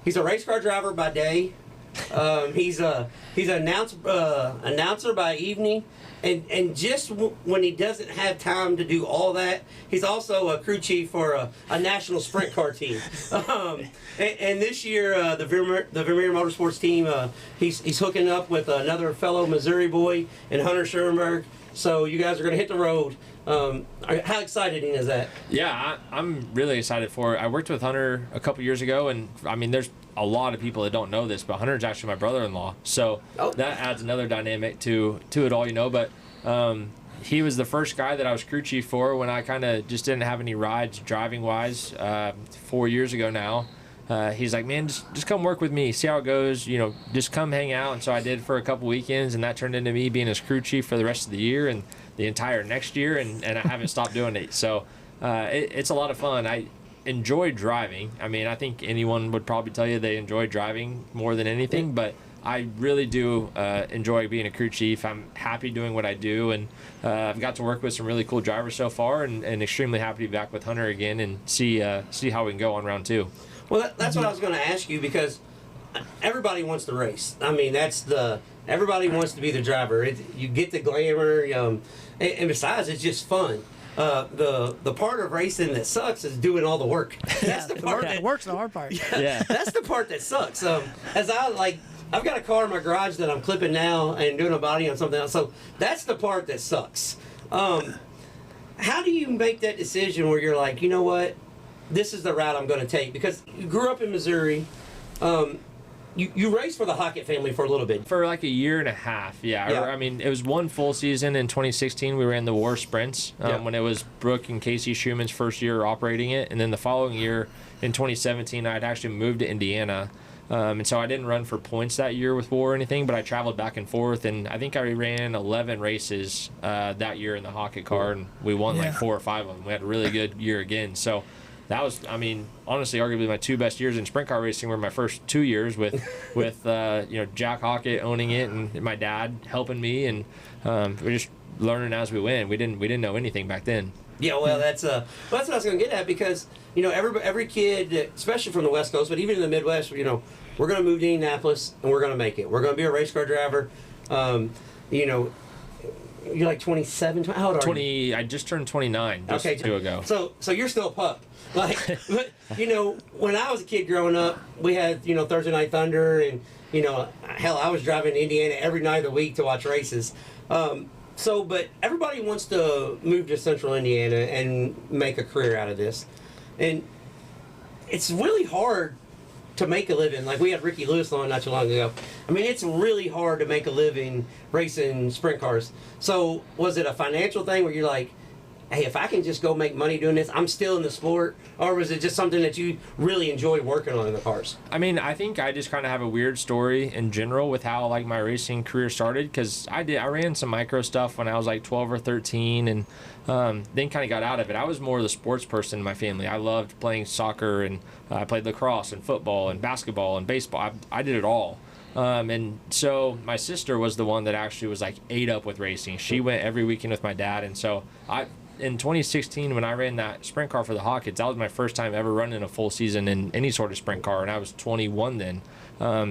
he's a race car driver by day. He's an announcer by evening, and just when he doesn't have time to do all that, he's also a crew chief for a national sprint car team. And this year, the Vermeer Motorsports team, he's hooking up with another fellow Missouri boy and Hunter Schoenberg. So you guys are going to hit the road. How exciting is that? Yeah, I'm really excited for it. I worked with Hunter a couple years ago, and I mean, there's a lot of people that don't know this, but Hunter's actually my brother-in-law, so that adds another dynamic to it all, But he was the first guy that I was crew chief for when I kind of just didn't have any rides driving-wise 4 years ago now. He's like, man, just come work with me, see how it goes, just come hang out. And so I did for a couple weekends, and that turned into me being his crew chief for the rest of the year and the entire next year, and I haven't stopped doing it. So it's a lot of fun. I enjoy driving. I mean, I think anyone would probably tell you they enjoy driving more than anything, but I really do enjoy being a crew chief. I'm happy doing what I do, and I've got to work with some really cool drivers so far, and extremely happy to be back with Hunter again and see how we can go on round 2. Well, that's what I was going to ask you, because everybody wants to race. I mean, everybody wants to be the driver. You get the glamour, and besides, it's just fun. The part of racing that sucks is doing all the work. That's the part work's the hard part. Yeah, that's the part that sucks. As I I've got a car in my garage that I'm clipping now and doing a body on something else. So that's the part that sucks. How do you make that decision where you're like, you know what, this is the route I'm going to take? Because you grew up in Missouri. You raced for the Hockett family for a little bit. For like a year and a half, yeah. I mean, it was one full season in 2016. We ran the War Sprints when it was Brooke and Casey Schumann's first year operating it. And then the following year, in 2017, I'd actually moved to Indiana. And so I didn't run for points that year with War or anything, but I traveled back and forth. And I think I ran 11 races that year in the Hockett car, and we won like 4 or 5 of them. We had a really good year again. So that was, I mean, honestly, arguably my 2 best years in sprint car racing were my first 2 years with Jack Hockett owning it and my dad helping me, and we're just learning as we went. We didn't know anything back then. Yeah, well, that's what I was going to get at, because every kid, especially from the West Coast, but even in the Midwest, we're going to move to Indianapolis and we're going to make it. We're going to be a race car driver. You're like 27. How old are you? I just turned 29 just 2 ago. So you're still a pup. Like, but, when I was a kid growing up, we had, Thursday Night Thunder, and, hell, I was driving to Indiana every night of the week to watch races. But everybody wants to move to Central Indiana and make a career out of this. And it's really hard to make a living. Like, we had Ricky Lewis on not too long ago. I mean, it's really hard to make a living racing sprint cars. So was it a financial thing where you're like, hey, if I can just go make money doing this, I'm still in the sport? Or was it just something that you really enjoy working on in the cars? I mean, I think I just kind of have a weird story in general with how like my racing career started, because I ran some micro stuff when I was like 12 or 13, and then kind of got out of it. I was more the sports person in my family. I loved playing soccer, and I played lacrosse and football and basketball and baseball. I did it all. And so my sister was the one that actually was like ate up with racing. She went every weekend with my dad, and so in 2016, when I ran that sprint car for the Hawkins, that was my first time ever running a full season in any sort of sprint car, and I was 21 then.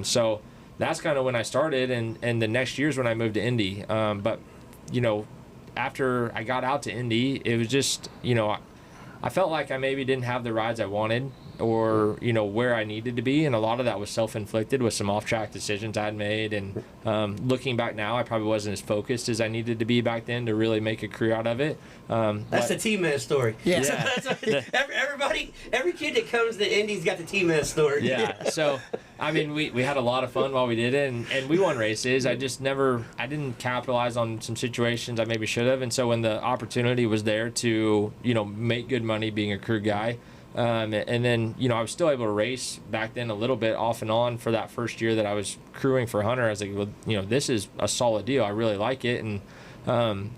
So that's kind of when I started, and the next year's when I moved to Indy. But after I got out to Indy, it was just, I felt like I maybe didn't have the rides I wanted, or where I needed to be, and a lot of that was self-inflicted with some off-track decisions I had made. And looking back now, I probably wasn't as focused as I needed to be back then to really make a career out of it. That's the T-Man story. Yeah. Every kid that comes to Indy's got the T-Man story. Yeah. So I mean, we had a lot of fun while we did it, and we won races. I didn't capitalize on some situations I maybe should have, and so when the opportunity was there to make good money being a crew guy. And then, I was still able to race back then a little bit off and on for that first year that I was crewing for Hunter. I was like, well, this is a solid deal. I really like it. And,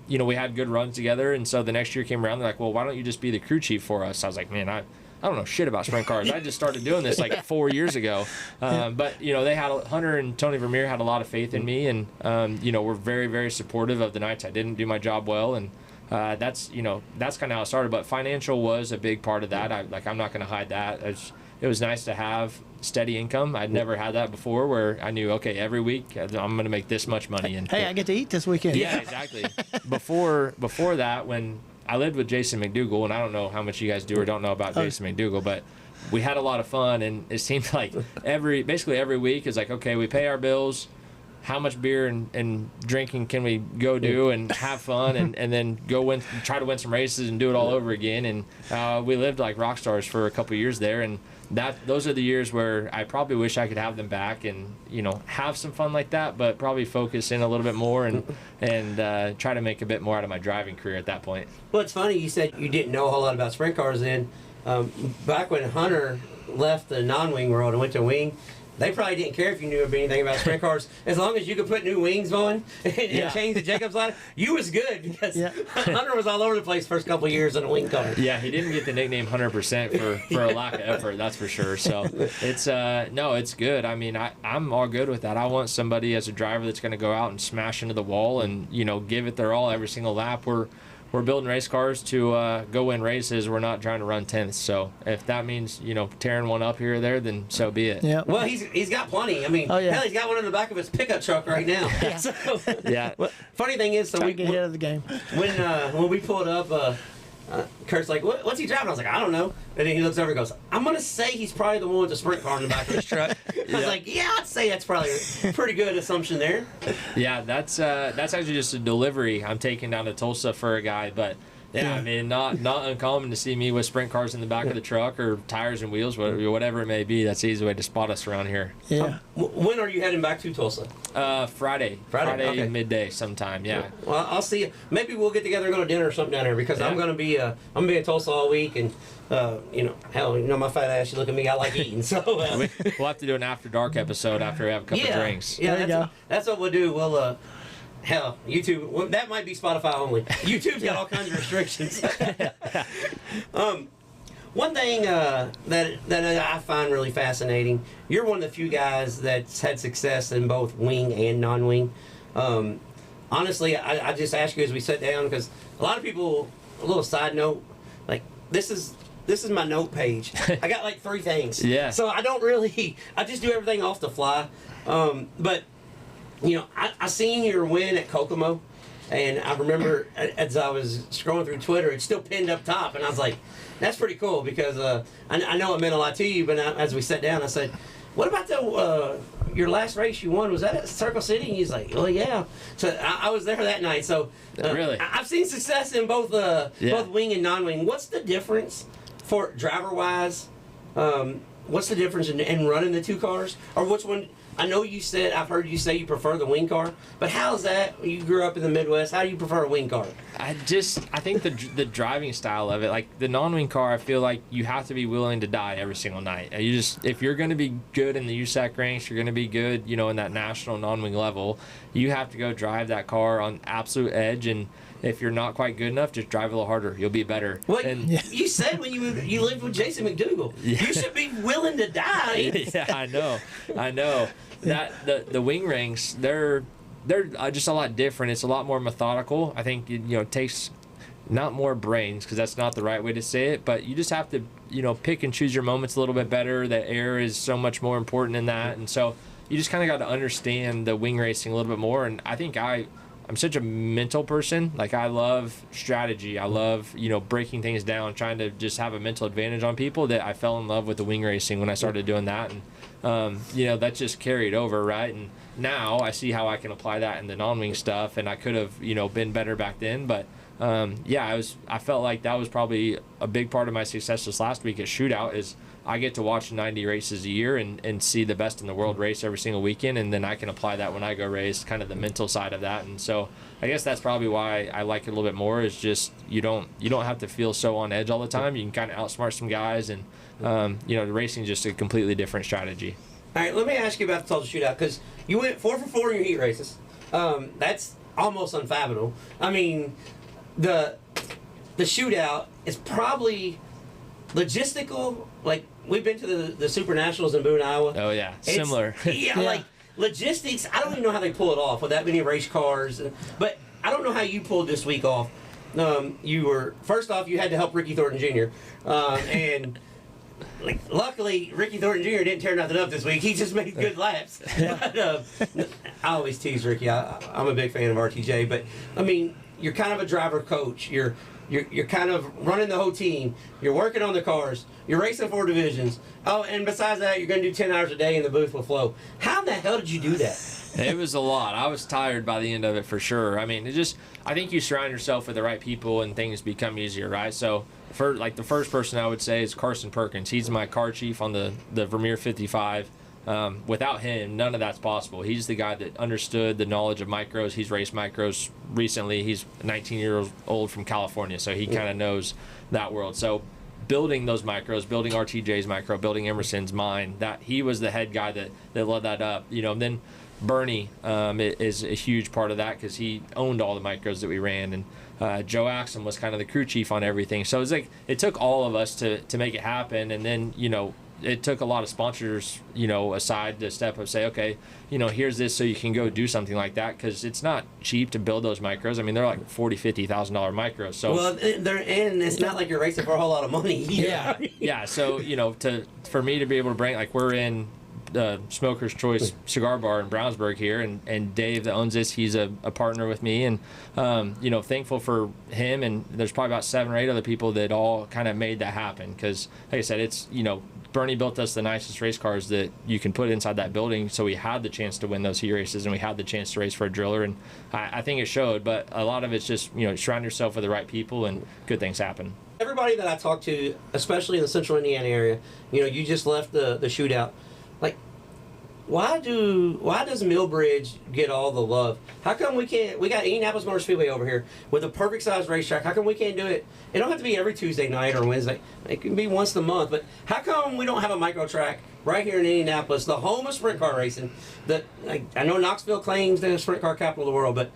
we had good runs together. And so the next year came around, they're like, well, why don't you just be the crew chief for us? I was like, man, I don't know shit about sprint cars. I just started doing this like 4 years ago. But, they had Hunter and Tony Vermeer had a lot of faith in me, and, were very, very supportive of the nights I didn't do my job well. And, that's kind of how it started, but financial was a big part of that. I'm not going to hide that. It was nice to have steady income. I'd never had that before, where I knew, okay, every week I'm going to make this much money. And hey, I get to eat this weekend. Yeah, exactly. Before that, when I lived with Jason McDougal, and I don't know how much you guys do or don't know about Jason McDougal, but we had a lot of fun, and it seemed like basically every week is like, okay, we pay our bills. How much beer and drinking can we go do and have fun and then go try to win some races and do it all over again? And we lived like rock stars for a couple of years there, and those are the years where I probably wish I could have them back and have some fun like that, but probably focus in a little bit more and try to make a bit more out of my driving career at that point. Well, it's funny you said you didn't know a whole lot about sprint cars then. Back when Hunter left the non-wing world and went to wing, they probably didn't care if you knew anything about sprint cars. As long as you could put new wings on and change the Jacobs ladder, you was good, because Hunter was all over the place first couple of years in a wing car. Yeah, he didn't get the nickname 100% for a lack of effort, that's for sure. So it's it's good. I mean, I'm all good with that. I want somebody as a driver that's going to go out and smash into the wall and give it their all every single lap. We're building race cars to go win races. We're not trying to run 10th. So if that means, tearing one up here or there, then so be it. Yeah. Well, he's got plenty. I mean, hell, he's got one in the back of his pickup truck right now. Yeah. So, yeah. Well, funny thing is, we get ahead of the game. When we pulled up, Kurt's like, what's he driving? I was like, I don't know. And then he looks over and goes, I'm going to say he's probably the one with the sprint car in the back of his truck. I was like, yeah, I'd say that's probably a pretty good assumption there. Yeah, that's actually just a delivery I'm taking down to Tulsa for a guy. But, yeah, I mean, not uncommon to see me with sprint cars in the back of the truck or tires and wheels, whatever it may be. That's the easy way to spot us around here. Yeah. When are you heading back to Tulsa? Friday okay. Midday sometime. Yeah. Well, I'll see you. Maybe we'll get together and go to dinner or something down there because I'm gonna be in Tulsa all week and my fat ass. You look at me, I like eating. So we'll have to do an after dark episode after we have a couple drinks. Yeah, that's what we'll do. We'll hell, YouTube. Well, that might be Spotify only. YouTube's got all kinds of restrictions. One thing that I find really fascinating, you're one of the few guys that's had success in both wing and non-wing. Honestly, I just ask you as we sit down because a lot of people, a little side note, like this is my note page. I got like 3 things. Yeah. So I just do everything off the fly. But I seen your win at Kokomo, and I remember as I was scrolling through Twitter, it's still pinned up top, and I was like, that's pretty cool because I know it meant a lot to you, but as we sat down, I said, what about your last race you won? Was that at Circle City? And he's like, oh, yeah. So I was there that night. So really? I've seen success in both wing and non-wing. What's the difference for driver-wise? What's the difference in running the 2 cars? Or which one? I know I've heard you say you prefer the wing car, but how's that? You grew up in the Midwest. How do you prefer a wing car? I think the driving style of it, like the non-wing car, I feel like you have to be willing to die every single night. If you're going to be good in the USAC ranks, you're going to be good, in that national non-wing level, you have to go drive that car on absolute edge. And if you're not quite good enough, just drive a little harder. You'll be better. Well, you said when you lived with Jason McDougal, you should be willing to die. Yeah, I know. That the wing ranks, they're just a lot different. It's a lot more methodical. I think it takes not more brains because that's not the right way to say it, but you just have to pick and choose your moments a little bit better. The air is so much more important in that, and so you just kind of got to understand the wing racing a little bit more. And I think I'm such a mental person. Like I love strategy. I love, breaking things down, trying to just have a mental advantage on people that I fell in love with the wing racing when I started doing that. And, that just carried over, right? And now I see how I can apply that in the non-wing stuff. And I could have, been better back then. But, I felt like that was probably a big part of my success this last week at Shootout is I get to watch 90 races a year and see the best in the world race every single weekend, and then I can apply that when I go race, kind of the mental side of that. And so I guess that's probably why I like it a little bit more is just you don't have to feel so on edge all the time. You can kind of outsmart some guys, and the racing is just a completely different strategy. All right, let me ask you about the Tulsa Shootout because you went 4 for 4 in your heat races. That's almost unfathomable. I mean, the shootout is probably logistical. Like we've been to the Super Nationals in Boone, Iowa. Oh yeah, similar. Yeah, like logistics. I don't even know how they pull it off with that many race cars. But I don't know how you pulled this week off. You were first off, you had to help Ricky Thornton Jr. And luckily Ricky Thornton Jr. didn't tear nothing up this week. He just made good laps. But, I always tease Ricky. I'm a big fan of RTJ, but I mean, you're kind of a driver coach. You're kind of running the whole team. You're working on the cars. You're racing 4 divisions. Oh, and besides that, you're going to do 10 hours a day in the booth with Flo. How the hell did you do that? It was a lot. I was tired by the end of it for sure. I mean, I think you surround yourself with the right people and things become easier, right? So, the first person I would say is Carson Perkins. He's my car chief on the Vermeer 55. Without him, none of that's possible. He's the guy that understood the knowledge of micros. He's raced micros recently. He's 19 years old from California, so he kind of knows that world. So building those micros, building RTJ's micro, building Emerson's mine, that he was the head guy that led that up. Then Bernie is a huge part of that because he owned all the micros that we ran, and Joe Axum was kind of the crew chief on everything. So it took all of us to make it happen, and then it took a lot of sponsors, aside to step up and say, okay, here's this so you can go do something like that because it's not cheap to build those micros. I mean, they're like $40,000, $50,000 micros. So and it's not like you're racing for a whole lot of money. Yeah. So for me to be able to bring, we're in Smoker's Choice Cigar Bar in Brownsburg here, and Dave that owns this, he's a partner with me, and thankful for him, and there's probably about 7 or 8 other people that all kind of made that happen, because like I said, it's Bernie built us the nicest race cars that you can put inside that building, so we had the chance to win those heat races, and we had the chance to race for a driller, and I think it showed. But a lot of it's just surround yourself with the right people, and good things happen. Everybody that I talk to, especially in the Central Indiana area, you just left the shootout. Like, why does Millbridge get all the love? How come we can't? We got Indianapolis Motor Speedway over here with a perfect sized racetrack. How come we can't do it? It don't have to be every Tuesday night or Wednesday. It can be once a month. But how come we don't have a micro track right here in Indianapolis, the home of sprint car racing? I know Knoxville claims they're the sprint car capital of the world, but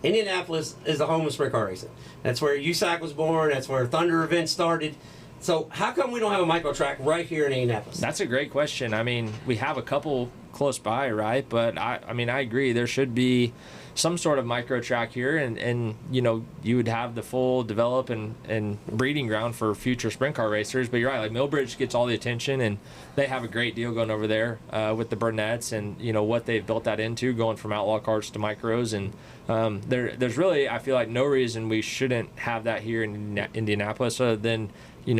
Indianapolis is the home of sprint car racing. That's where USAC was born. That's where Thunder events started. So how come we don't have a micro track right here in Indianapolis? That's a great question. I mean, we have a couple close by, right? But I agree. There should be some sort of micro track here, and you would have the full develop and breeding ground for future sprint car racers. But you're right, like Millbridge gets all the attention, and they have a great deal going over there with the Burnett's, and what they've built that into, going from outlaw cars to micros, and there's really, I feel like, no reason we shouldn't have that here in Indianapolis other than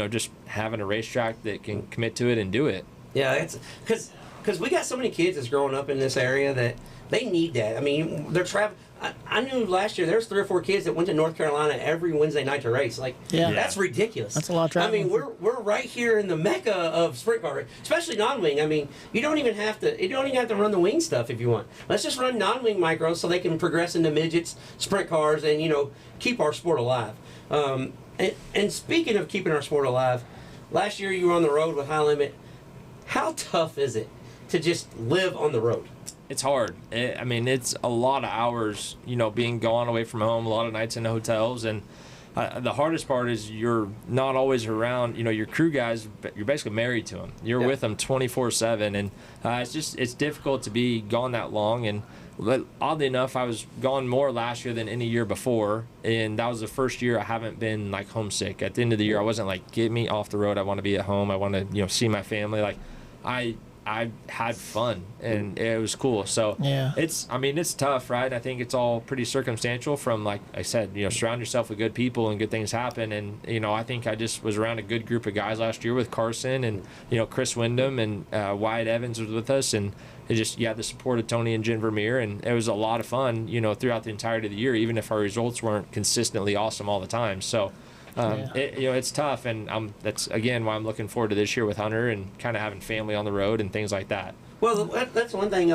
just having a racetrack that can commit to it and do it. Yeah, it's because we got so many kids that's growing up in this area that they need that. I mean, they're traveling. I knew last year there was 3 or 4 kids that went to North Carolina every Wednesday night to race. Like, that's ridiculous. That's a lot of traveling. I mean, we're right here in the mecca of sprint car, especially non-wing. I mean, you don't even have to run the wing stuff if you want. Let's just run non-wing micros so they can progress into midgets, sprint cars, and keep our sport alive. And speaking of keeping our sport alive, last year you were on the road with High Limit. How tough is it to just live on the road? It's hard. It's a lot of hours, being gone away from home, a lot of nights in the hotels. And the hardest part is you're not always around, your crew guys, you're basically married to them. You're with them 24/7. And it's difficult to be gone that long. And oddly enough, I was gone more last year than any year before. And that was the first year I haven't been homesick. At the end of the year, I wasn't get me off the road. I want to be at home. I want to, see my family. I had fun, and it was cool. So it's tough, right? I think it's all pretty circumstantial from, like I said, surround yourself with good people and good things happen. And, I think I just was around a good group of guys last year with Carson and, Chris Wyndham and Wyatt Evans was with us. And it just, you had the support of Tony and Jen Vermeer. And it was a lot of fun, throughout the entirety of the year, even if our results weren't consistently awesome all the time. So, it's tough, and that's again why I'm looking forward to this year with Hunter and kind of having family on the road and things like that. Well, that's one thing.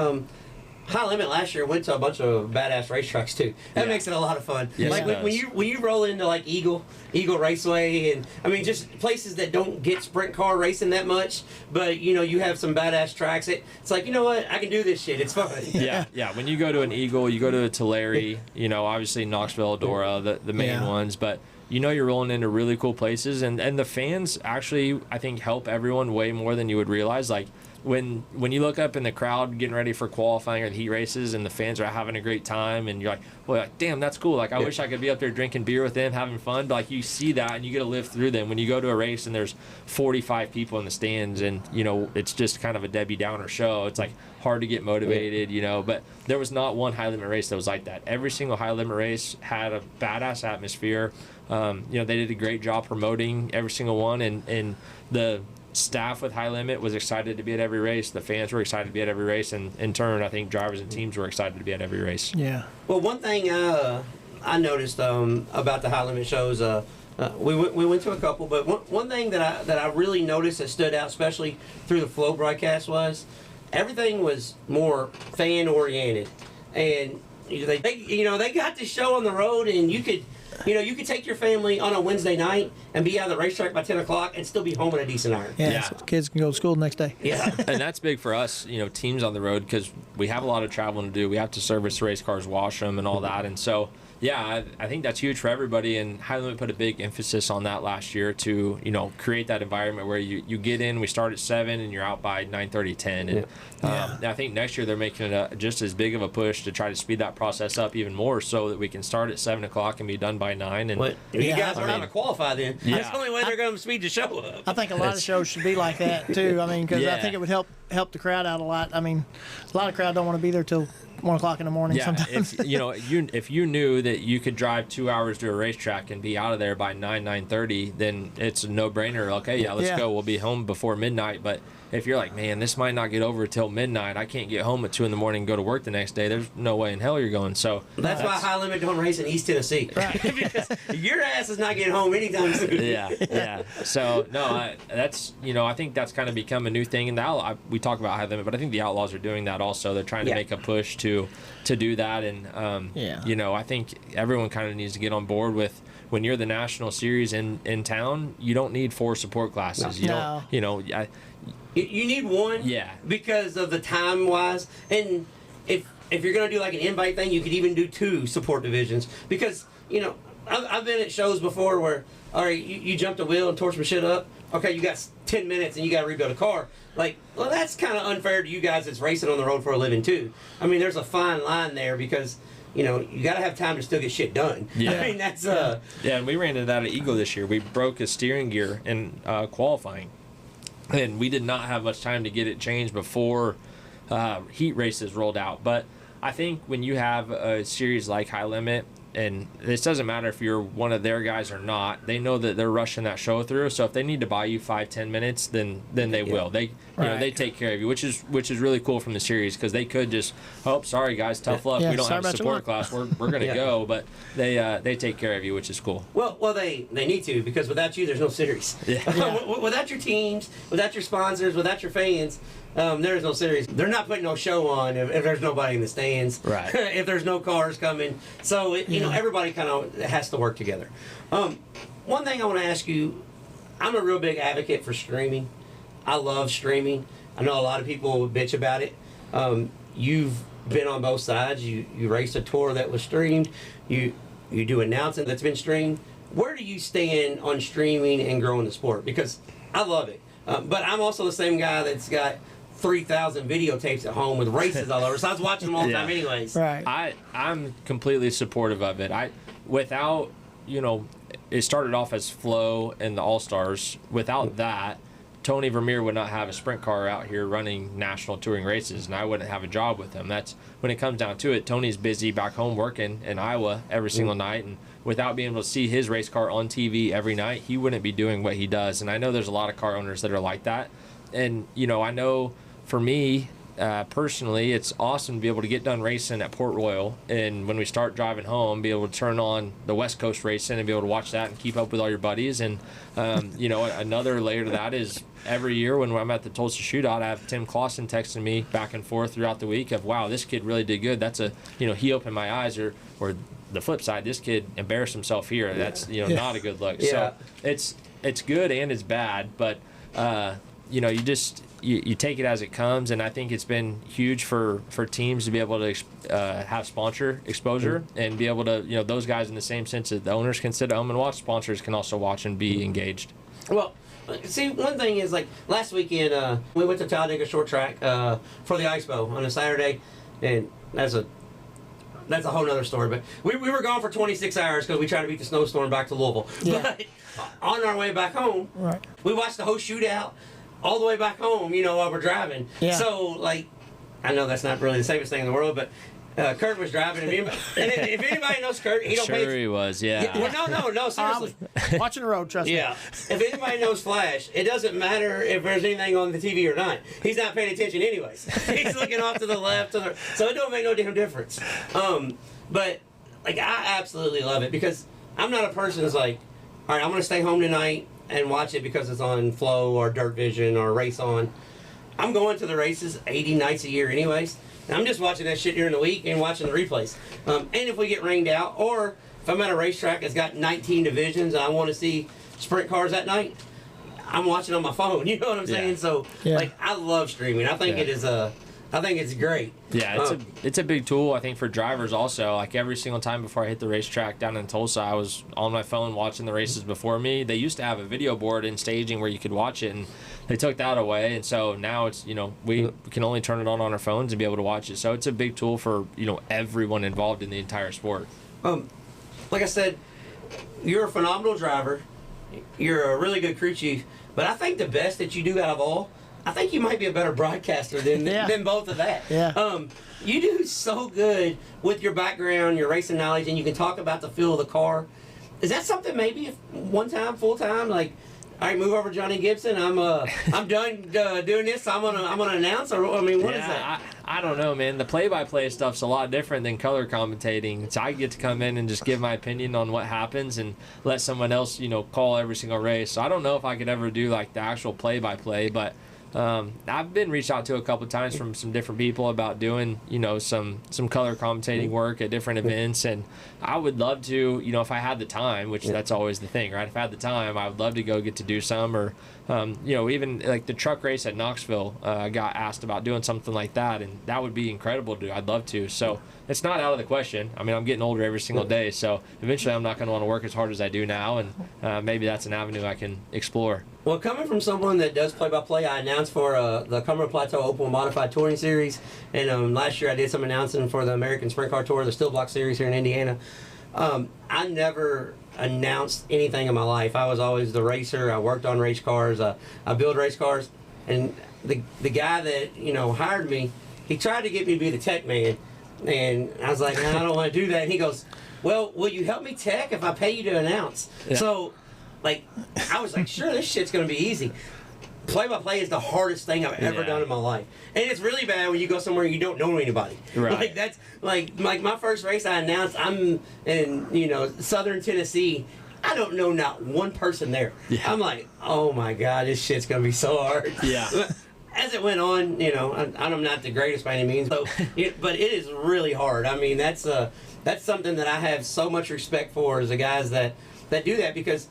High Limit last year went to a bunch of badass racetracks too. That makes it a lot of fun. Yes, when you roll into Eagle Raceway, and just places that don't get sprint car racing that much, but you have some badass tracks. It's like, you know what, I can do this shit. It's fun. Yeah. When you go to an Eagle, you go to a Tulare, obviously Knoxville, Dora, the main ones, but. You're rolling into really cool places, and the fans actually, I think, help everyone way more than you would realize. Like, when you look up in the crowd getting ready for qualifying or the heat races and the fans are having a great time, and you're like, damn, that's cool. Like, I wish I could be up there drinking beer with them, having fun. But, you see that, and you get to live through them. When you go to a race and there's 45 people in the stands and, it's just kind of a Debbie Downer show, it's, hard to get motivated, But there was not one High Limit race that was like that. Every single High Limit race had a badass atmosphere. They did a great job promoting every single one, and the staff with High Limit was excited to be at every race. The fans were excited to be at every race, and in turn, I think drivers and teams were excited to be at every race. Yeah. Well, one thing I noticed about the High Limit shows, we went to a couple, but one thing that I really noticed that stood out, especially through the Flow broadcast, was everything was more fan oriented, and they got the show on the road, and you could take your family on a Wednesday night and be out of the racetrack by 10 o'clock and still be home in a decent hour. Yeah. So kids can go to school the next day. Yeah. And that's big for us, teams on the road, because we have a lot of traveling to do. We have to service race cars, wash them, and all that. And so, Yeah, I think that's huge for everybody, and High Limit put a big emphasis on that last year to, create that environment where you get in, we start at 7 and you're out by 9:30, 10. And I think next year they're making it just as big of a push to try to speed that process up even more so that we can start at 7 o'clock and be done by 9. And you guys are going to qualify then. Yeah. That's the only way they're going to speed the show up. I think a lot of shows should be like that too. I mean, because I think it would help the crowd out a lot. I mean, a lot of crowd don't want to be there till 1 o'clock in the morning. Yeah, sometimes. if you knew that you could drive 2 hours to a racetrack and be out of there by 9:30, then it's a no-brainer. Okay, let's go. We'll be home before midnight. But if you're like, man, this might not get over till midnight, I can't get home at 2 in the morning and go to work the next day, there's no way in hell you're going. So that's why High Limit don't race in East Tennessee. Right. Because your ass is not getting home anytime soon. Yeah. So no, that's I think that's kind of become a new thing. And we talk about High Limit, but I think the Outlaws are doing that also. They're trying to make a push to do that. And I think everyone kind of needs to get on board with, when you're the national series in town, you don't need 4 support classes. You need one, because of the time wise, and if you're gonna do like an invite thing, you could even do 2 support divisions, because I've been at shows before where, all right, you jumped a wheel and tore some shit up. Okay, you got 10 minutes and you got to rebuild a car. Like, well, that's kind of unfair to you guys that's racing on the road for a living too. I mean, there's a fine line there because you got to have time to still get shit done. Yeah. I mean, that's Yeah, and we ran into that at Eagle this year. We broke a steering gear in qualifying, and we did not have much time to get it changed before heat races rolled out. But I think when you have a series like High Limit, and this doesn't matter if you're one of their guys or not, they know that they're rushing that show through. So if they need to buy you 5-10 minutes, then they will. They they take care of you, which is really cool from the series, because they could just, sorry guys, tough luck, we don't have a support class, we're gonna go, but they take care of you, which is cool. Well, they need to, because without you, there's no series. Without your teams, without your sponsors, without your fans, there's no series. They're not putting no show on if there's nobody in the stands. Right. If there's no cars coming. So, everybody kind of has to work together. One thing I want to ask you, I'm a real big advocate for streaming. I love streaming. I know a lot of people bitch about it. You've been on both sides. You raced a tour that was streamed. You do announcing that's been streamed. Where do you stand on streaming and growing the sport? Because I love it. But I'm also the same guy that's got 3,000 videotapes at home with races all over, so I was watching them all the time anyways. Right. I'm completely supportive of it. It started off as Flo and the All-Stars. Without that, Tony Vermeer would not have a sprint car out here running national touring races, and I wouldn't have a job with him. That's when it comes down to it. Tony's busy back home working in Iowa every single night, and without being able to see his race car on TV every night, he wouldn't be doing what he does. And I know there's a lot of car owners that are like that. And, I know for me, personally, it's awesome to be able to get done racing at Port Royal, and when we start driving home, be able to turn on the West Coast racing and be able to watch that and keep up with all your buddies. And, another layer to that is every year when I'm at the Tulsa Shootout, I have Tim Clausen texting me back and forth throughout the week of, wow, this kid really did good. That's he opened my eyes, or the flip side, this kid embarrassed himself here. That's not a good look. So it's good and it's bad, but you take it as it comes, and I think it's been huge for teams to be able to have sponsor exposure and be able to those guys, in the same sense that the owners can sit at home and watch, sponsors can also watch and be engaged. Well, see, one thing is, like last weekend we went to Talladega Short Track for the Ice Bowl on a Saturday, and that's a whole nother story. But we were gone for 26 hours because we tried to beat the snowstorm back to Louisville. But on our way back home, we watched the whole shootout all the way back home, while we're driving. So, I know that's not really the safest thing in the world, but Kurt was driving, and if anybody knows Kurt, he don't pay. Sure he was, yeah. Well, no, seriously. Watching the road, trust me. Yeah. If anybody knows Flash, it doesn't matter if there's anything on the TV or not. He's not paying attention anyways. He's looking off to the left, so it don't make no damn difference. But I absolutely love it, because I'm not a person that's like, all right, I'm gonna stay home tonight and watch it because it's on Flow or Dirt Vision or Race On. I'm going to the races 80 nights a year anyways. And I'm just watching that shit during the week and watching the replays. And if we get rained out, or if I'm at a racetrack that's got 19 divisions and I want to see sprint cars that night, I'm watching on my phone. You know what I'm saying? So, I love streaming. I think it is a I think it's great. Yeah, it's a big tool, I think, for drivers also. Like every single time before I hit the racetrack down in Tulsa, I was on my phone watching the races before me. They used to have a video board in staging where you could watch it, and they took that away. And so now it's, we can only turn it on our phones and be able to watch it. So it's a big tool for, everyone involved in the entire sport. Like I said, you're a phenomenal driver. You're a really good crew chief. But I think the best that you do out of all, I think you might be a better broadcaster than both of that. Yeah. You do so good with your background, your racing knowledge, and you can talk about the feel of the car. Is that something maybe if one time, full time, like, all right, move over Johnny Gibson. I'm done doing this. I'm gonna announce. Or what is that? I don't know, man. The play-by-play stuff's a lot different than color commentating. So I get to come in and just give my opinion on what happens and let someone else, call every single race. So I don't know if I could ever do like the actual play-by-play, but I've been reached out to a couple of times from some different people about doing, some color commentating work at different events, and I would love to, if I had the time, which that's always the thing, right? If I had the time, I would love to go get to do some, or even like the truck race at Knoxville, I got asked about doing something like that, and that would be incredible to do. I'd love to. So it's not out of the question. I mean, I'm getting older every single day, so eventually I'm not going to want to work as hard as I do now, and maybe that's an avenue I can explore. Well, coming from someone that does play-by-play, I announced for the Cumberland Plateau Open Modified Touring Series, and last year I did some announcing for the American Sprint Car Tour, the Steel Block Series here in Indiana. I never announced anything in my life. I was always the racer. I worked on race cars. I build race cars, and the guy that hired me, he tried to get me to be the tech man, and I was like, nah, I don't want to do that. And he goes, well, will you help me tech if I pay you to announce? Yeah. So. I was like, sure, this shit's going to be easy. Play-by-play is the hardest thing I've ever done in my life. And it's really bad when you go somewhere and you don't know anybody. Right. That's like my first race I announced, I'm in, southern Tennessee. I don't know not one person there. Yeah. I'm like, oh my God, this shit's going to be so hard. Yeah. As it went on, I'm not the greatest by any means, but it is really hard. I mean, that's something that I have so much respect for is the guys that do that, because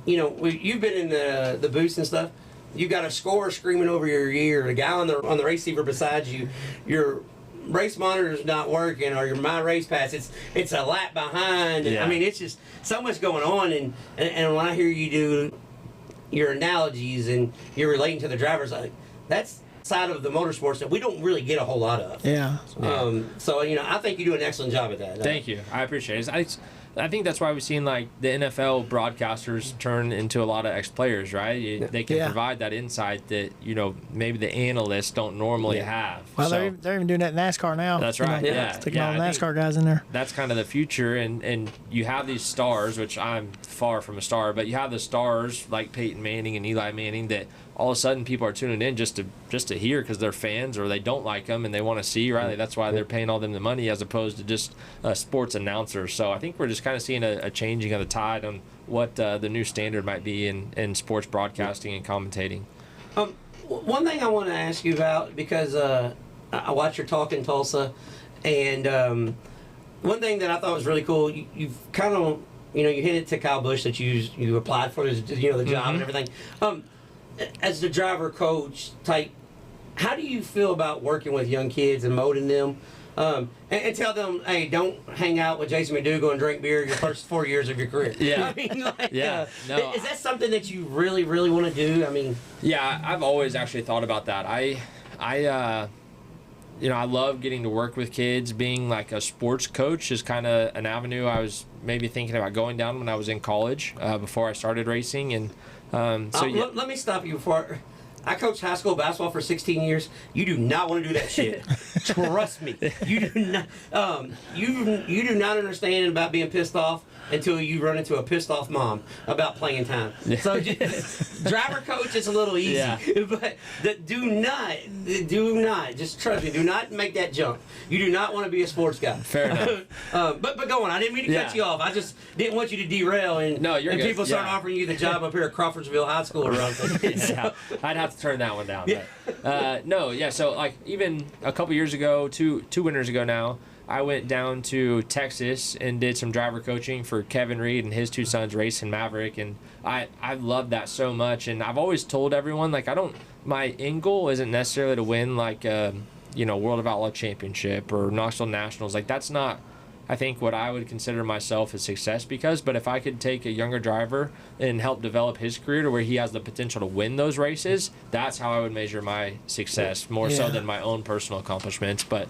you've been in the booths and stuff. You got a score screaming over your ear. The guy on the race receiver beside you, your race monitor's not working, or your My Race Pass, it's a lap behind. Yeah. I mean, it's just so much going on. And when I hear you do your analogies and you're relating to the drivers, that's side of the motorsports that we don't really get a whole lot of. Yeah. So I think you do an excellent job at that. Thank you. I appreciate it. I think that's why we've seen like the NFL broadcasters turn into a lot of ex-players, right? They can provide that insight that maybe the analysts don't normally have. Well, they're even doing that in NASCAR now. That's right. Sticking all the NASCAR guys in there. That's kind of the future, and you have these stars, which I'm far from a star, but you have the stars like Peyton Manning and Eli Manning that all of a sudden people are tuning in just to hear because they're fans or they don't like them and they want to see, right? That's why they're paying all them the money as opposed to just sports announcers. So I think we're just kind of seeing a changing of the tide on what the new standard might be in sports broadcasting and commentating. One thing I want to ask you about, because I watched your talk in Tulsa, and one thing that I thought was really cool, you've kind of, you hinted to Kyle Busch that you applied for the job and everything. As the driver coach type, how do you feel about working with young kids and molding them? And tell them, hey, don't hang out with Jason McDougal and drink beer your first 4 years of your career. Yeah. I mean, No, is that something that you really, really want to do? I mean, yeah, I've always actually thought about that. I love getting to work with kids. Being like a sports coach is kind of an avenue I was maybe thinking about going down when I was in college before I started racing. And let me stop you before. I coached high school basketball for 16 years. You do not want to do that shit. Trust me. You do not. You do not understand about being pissed off until you run into a pissed off mom about playing time. So driver coach is a little easy, but do not. Just trust me. Do not make that jump. You do not want to be a sports guy. Fair enough. But go on. I didn't mean to cut you off. I just didn't want you to derail and people start offering you the job up here at Crawfordsville High School or something. I'd have to turn that one down. But, so like even a couple years ago, two winters ago now, I went down to Texas and did some driver coaching for Kevin Reed and his two sons, Race and Maverick, and I loved that so much. And I've always told everyone, like, my end goal isn't necessarily to win like a World of Outlaw Championship or Knoxville Nationals. Like, that's not, I think, what I would consider myself a success but if I could take a younger driver and help develop his career to where he has the potential to win those races, that's how I would measure my success, more so than my own personal accomplishments. But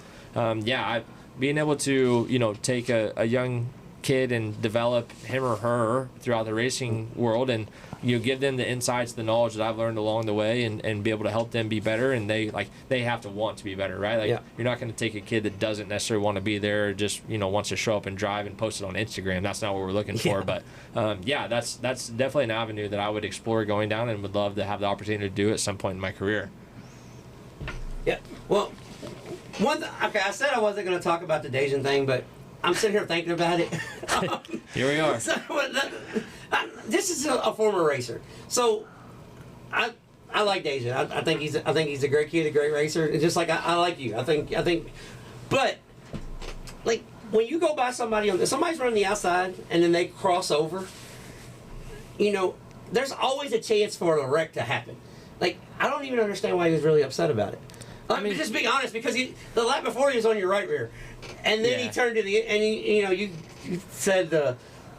being able to, take a young kid and develop him or her throughout the racing world, and give them the insights, the knowledge that I've learned along the way, and be able to help them be better. And they have to want to be better, right? Like, you're not going to take a kid that doesn't necessarily want to be there, or just wants to show up and drive and post it on Instagram. That's not what we're looking for. But that's definitely an avenue that I would explore going down, and would love to have the opportunity to do at some point in my career. Yeah. Well, I said I wasn't going to talk about the Dajan thing, but I'm sitting here thinking about it. Here we are. This is a former racer, so I like Dajan. I think he's a great kid, a great racer, and just like I like you. I think, but like when you go by somebody's running the outside and then they cross over, there's always a chance for a wreck to happen. Like, I don't even understand why he was really upset about it. I mean, just being honest, because the lap before he was on your right rear, and then he turned to you said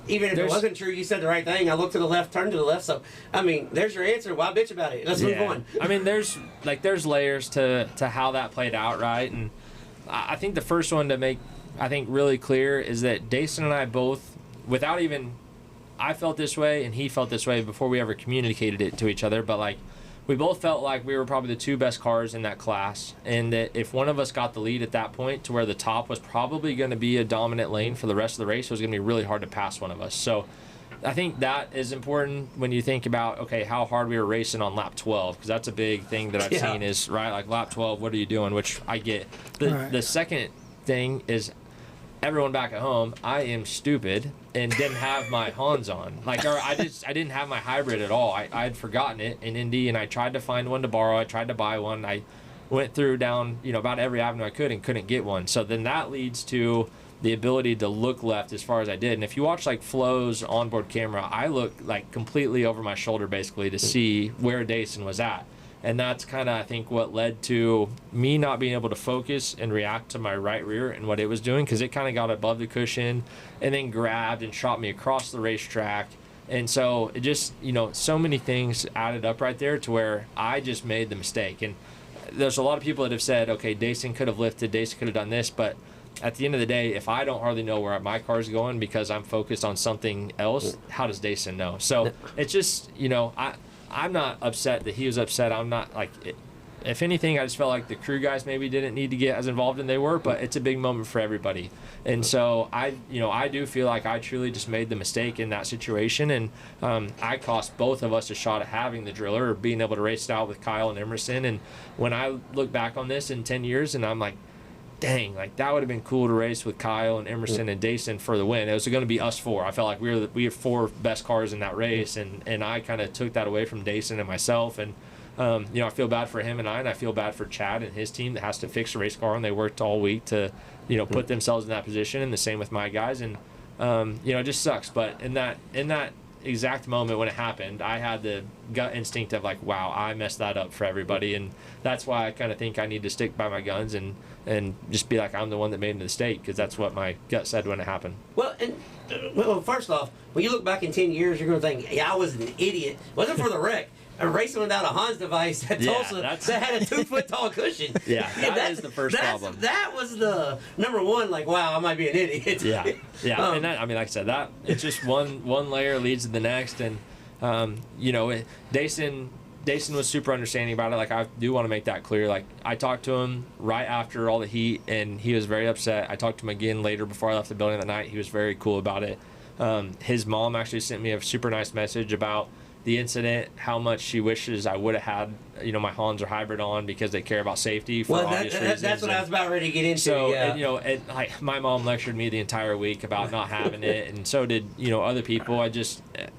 even if it wasn't true, you said the right thing. I looked to the left, turned to the left. So I mean, there's your answer. Why bitch about it? Let's move on. I mean, there's layers to how that played out, right? And I think the first one to make really clear is that Dason and I both, without even, I felt this way and he felt this way before we ever communicated it to each other, but we both felt like we were probably the two best cars in that class, and that if one of us got the lead at that point to where the top was probably going to be a dominant lane for the rest of the race, it was going to be really hard to pass one of us. So I think that is important when you think about, okay, how hard we were racing on lap 12, because that's a big thing that I've seen is, right, like lap 12, what are you doing, which I get. The second thing is, everyone back at home, I am stupid and didn't have my Hans on. I didn't have my hybrid at all. I had forgotten it in Indy, and I tried to find one to borrow. I tried to buy one. I went through down, about every avenue I could and couldn't get one. So then that leads to the ability to look left as far as I did. And if you watch Flo's onboard camera, I look completely over my shoulder basically to see where Dason was at. And that's kind of, I think, what led to me not being able to focus and react to my right rear and what it was doing, because it kind of got above the cushion and then grabbed and shot me across the racetrack. And so it just, so many things added up right there to where I just made the mistake. And there's a lot of people that have said, okay, Dason could have lifted, Dason could have done this, but at the end of the day, if I don't hardly know where my car's going because I'm focused on something else, how does Dason know? So it's just, I'm not upset that he was upset. I'm not if anything, I just felt like the crew guys maybe didn't need to get as involved as they were, but it's a big moment for everybody. And so I do feel like I truly just made the mistake in that situation, and I cost both of us a shot at having the driller or being able to race it out with Kyle and Emerson. And when I look back on this in 10 years, and I'm like, dang, that would have been cool to race with Kyle and Emerson and Dason for the win. It was going to be us four. I felt like we had four best cars in that race, and I kind of took that away from Dason and myself. And I feel bad for him and I feel bad for Chad and his team that has to fix a race car, and they worked all week to put themselves in that position. And the same with my guys, and it just sucks. But in that exact moment when it happened, I had the gut instinct of wow, I messed that up for everybody. And that's why I kind of think I need to stick by my guns and just be I'm the one that made the mistake, because that's what my gut said when it happened. Well, first off, when you look back in 10 years, you're going to think, I was an idiot. It wasn't for the wreck. A racing without a Hans device at Tulsa that had a 2-foot tall cushion. Yeah, that is the first problem. That was the number one. Wow, I might be an idiot. Yeah. And that, like I said, that it's just one layer leads to the next, and Dason was super understanding about it. I do want to make that clear. I talked to him right after all the heat, and he was very upset. I talked to him again later before I left the building that night. He was very cool about it. His mom actually sent me a super nice message about the incident, how much she wishes I would have had, my Hans or hybrid on, because they care about safety for obvious reasons. That's what I was about ready to get into. So, my mom lectured me the entire week about not having it, and so did, other people. I just, at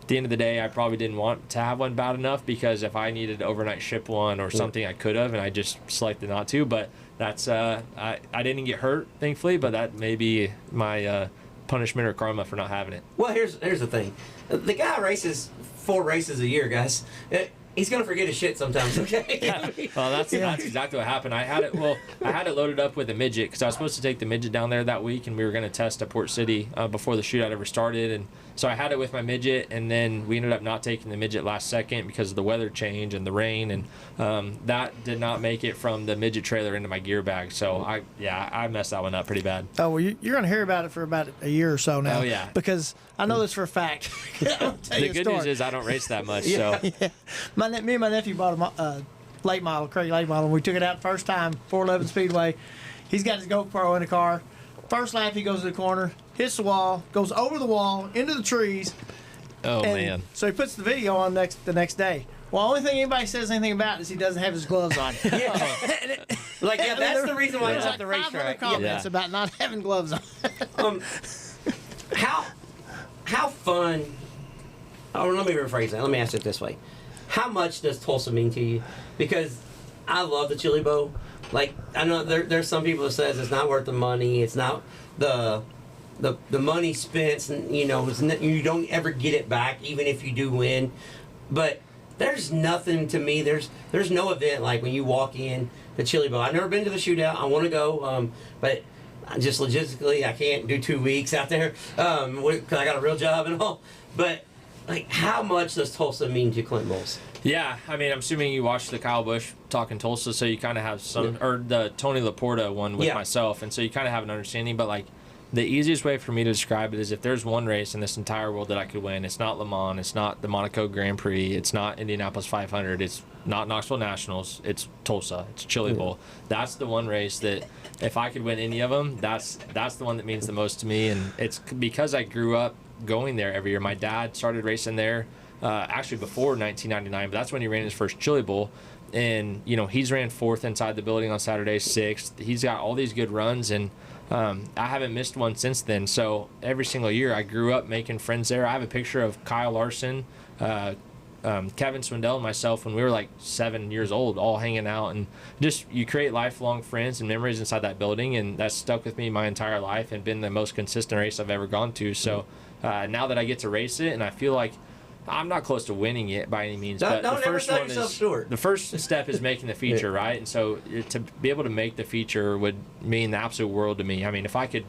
the end of the day, I probably didn't want to have one bad enough, because if I needed to overnight ship one or something, I could have, and I just selected not to. But that's, I didn't get hurt, thankfully, but that may be my punishment or karma for not having it. Well, here's the thing. The guy races 4 races a year, guys. he's gonna forget his shit sometimes. Okay. Well, that's exactly what happened. I had it loaded up with a midget because I was supposed to take the midget down there that week, and we were going to test at Port City before the shootout ever started. And so I had it with my midget, and then we ended up not taking the midget last second because of the weather change and the rain, and that did not make it from the midget trailer into my gear bag. So I messed that one up pretty bad. Oh, well, you're going to hear about it for about a year or so now. Oh, yeah. Because I know this for a fact. The good news is I don't race that much. So Yeah. Me and my nephew bought a late model, Craig late model. We took it out the first time, 411 Speedway. He's got his GoPro in the car. First lap, he goes to the corner, hits the wall, goes over the wall, into the trees. Oh, man. So he puts the video on the next day. Well, the only thing anybody says anything about is he doesn't have his gloves on. That's the reason why it's There's at the like 500 racetrack. comments about not having gloves on. How fun? Oh, let me rephrase that. Let me ask it this way: how much does Tulsa mean to you? Because I love the Chili Bowl. Like, I know there's some people that says it's not worth the money. It's not the money spent, and you don't ever get it back, even if you do win. But there's nothing to me. There's no event like when you walk in the Chili Bowl. I've never been to the shootout. I want to go, but just logistically, I can't do 2 weeks out there because I got a real job and all. But like, how much does Tulsa mean to Clinton Boyles? Yeah, I mean, I'm assuming you watched the Kyle Busch talking Tulsa, so you kind of have some, or the Tony Laporta one with myself, and so you kind of have an understanding. But like, the easiest way for me to describe it is if there's one race in this entire world that I could win, it's not Le Mans, it's not the Monaco Grand Prix, it's not Indianapolis 500, it's not Knoxville Nationals, it's Tulsa, it's Chili Bowl. That's the one race that if I could win any of them, that's the one that means the most to me, and it's because I grew up going there every year. My dad started racing there actually before 1999, but that's when he ran his first Chili Bowl. And, he's ran 4th inside the building on Saturday, 6th. He's got all these good runs, and I haven't missed one since then. So every single year I grew up making friends there. I have a picture of Kyle Larson, Kevin Swindell, and myself when we were like 7 years old, all hanging out. And just, you create lifelong friends and memories inside that building, and that's stuck with me my entire life and been the most consistent race I've ever gone to. So now that I get to race it, and I feel like I'm not close to winning it by any means, but the first one is the first step is making the feature, right? And so to be able to make the feature would mean the absolute world to me. I mean, if I could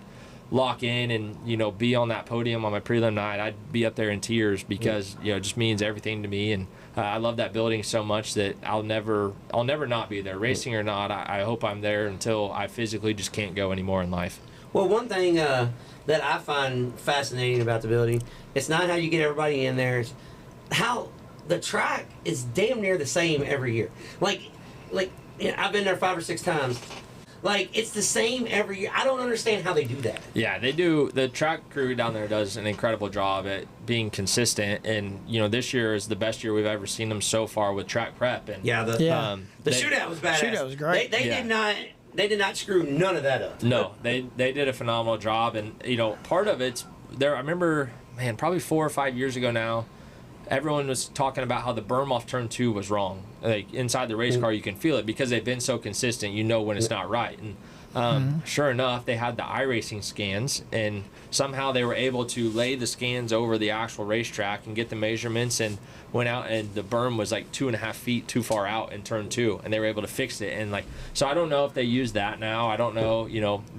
lock in and be on that podium on my prelim night, I'd be up there in tears because it just means everything to me. And I love that building so much that I'll never not be there, racing or not. I hope I'm there until I physically just can't go anymore in life. Well, one thing that I find fascinating about the building, it's not how you get everybody in there, it's how the track is damn near the same every year. Like I've been there 5 or 6 times. Like, it's the same every year. I don't understand how they do that. Yeah, they do. The track crew down there does an incredible job at being consistent, and this year is the best year we've ever seen them so far with track prep. And the shootout was badass. Shootout was great. They did not screw none of that up. No, they did a phenomenal job, and part of it's there. I remember, man, probably 4 or 5 years ago now, everyone was talking about how the berm off turn 2 was wrong. Like, inside the race car, you can feel it because they've been so consistent. When it's not right. And sure enough, they had the iRacing scans, and somehow they were able to lay the scans over the actual racetrack and get the measurements, and went out, and the berm was like 2.5 feet too far out in turn 2, and they were able to fix it. And so I don't know if they use that now. I don't know.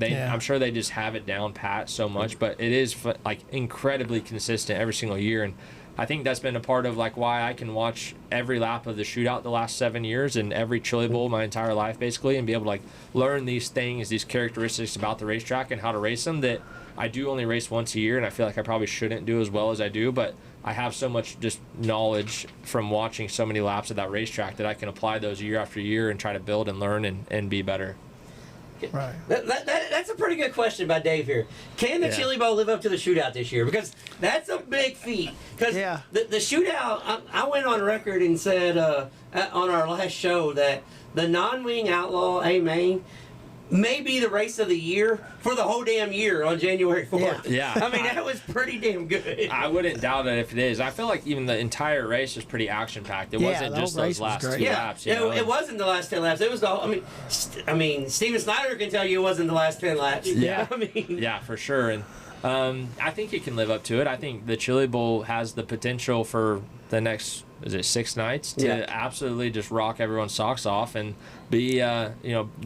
I'm sure they just have it down pat so much, but it is incredibly consistent every single year. And I think that's been a part of why I can watch every lap of the shootout the last 7 years and every Chili Bowl my entire life basically, and be able to learn these things, these characteristics about the racetrack and how to race them that I do only race once a year, and I feel like I probably shouldn't do as well as I do, but I have so much just knowledge from watching so many laps of that racetrack that I can apply those year after year and try to build and learn and be better. Right. That's a pretty good question by Dave here. Can the Chili Bowl live up to the shootout this year? Because that's a big feat. Because the shootout, I went on record and said on our last show that the non-wing outlaw A-Main may be the race of the year for the whole damn year on January 4th. Yeah. I mean, that was pretty damn good. I wouldn't doubt it if it is. I feel like even the entire race was pretty action-packed. It wasn't just those last 2 laps. It wasn't the last 10 laps. It was the whole, I mean, Steven Snyder can tell you it wasn't the last 10 laps. Yeah. Yeah, for sure. And I think it can live up to it. I think the Chili Bowl has the potential for the next is it 6 nights to absolutely just rock everyone's socks off and be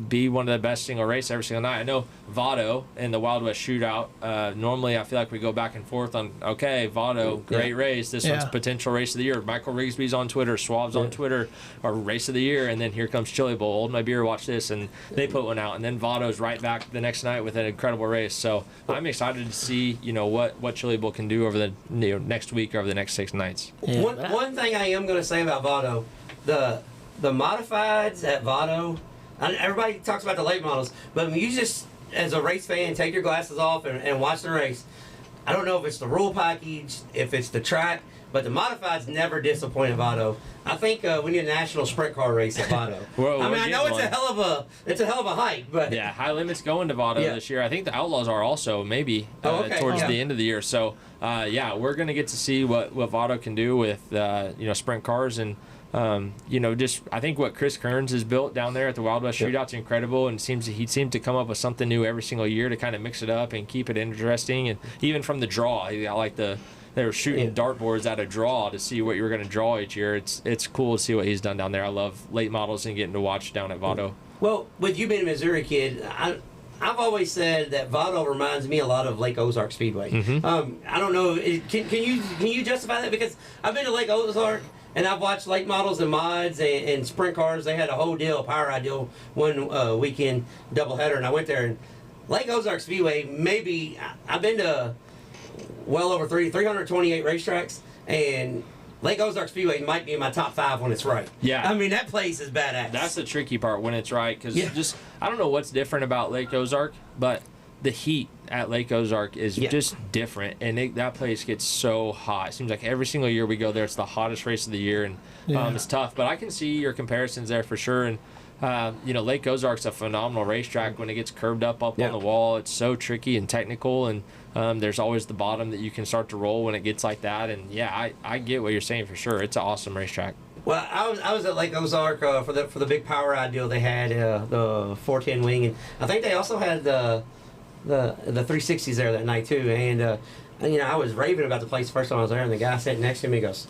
be one of the best single race every single night. I know Votto in the Wild West Shootout, normally I feel like we go back and forth on, okay, Votto, great race, this one's potential race of the year. Michael Rigsby's on Twitter, Schwab's on Twitter, or race of the year, and then here comes Chili Bowl, hold my beer, watch this, and they put one out, and then Votto's right back the next night with an incredible race. So I'm excited to see what Chili Bowl can do over the next week, over the next 6 nights. One thing I am going to say about Votto, the modifieds at Votto, and everybody talks about the late models, but when you just, as a race fan, take your glasses off and watch the race, I don't know if it's the rule package, if it's the track, but the modifieds never disappoint at Votto. I think we need a national sprint car race at Votto. I know it's a hell of a hike, but yeah, High Limit's going to Votto this year. I think the Outlaws are also maybe towards the end of the year. So we're gonna get to see what Votto can do with sprint cars and. Just I think what Chris Kearns has built down there at the Wild West Shootout's incredible, and he seemed to come up with something new every single year to kind of mix it up and keep it interesting. And even from the draw, I like they were shooting dartboards at a draw to see what you were going to draw each year. It's cool to see what he's done down there. I love late models and getting to watch down at Votto. Well, with you being a Missouri kid, I've always said that Votto reminds me a lot of Lake Ozark Speedway. I don't know, can you justify that? Because I've been to Lake Ozark. And I've watched late models and mods and sprint cars. They had a whole deal, power ride deal, one weekend doubleheader, and I went there. And Lake Ozark Speedway, maybe I've been to well over 328 racetracks, and Lake Ozark Speedway might be in my top 5 when it's right. Yeah, I mean that place is badass. That's the tricky part when it's right, because just I don't know what's different about Lake Ozark, but the heat at Lake Ozark is just different, and that place gets so hot. It seems like every single year we go there, it's the hottest race of the year, and it's tough. But I can see your comparisons there for sure. And Lake Ozark's a phenomenal racetrack when it gets curved up on the wall. It's so tricky and technical, and there's always the bottom that you can start to roll when it gets like that. And I get what you're saying for sure. It's an awesome racetrack. Well, I was at Lake Ozark for the big power ride deal they had, the 410 wing, and I think they also had the 360s there that night too. And I was raving about the place the first time I was there, and the guy sitting next to me goes,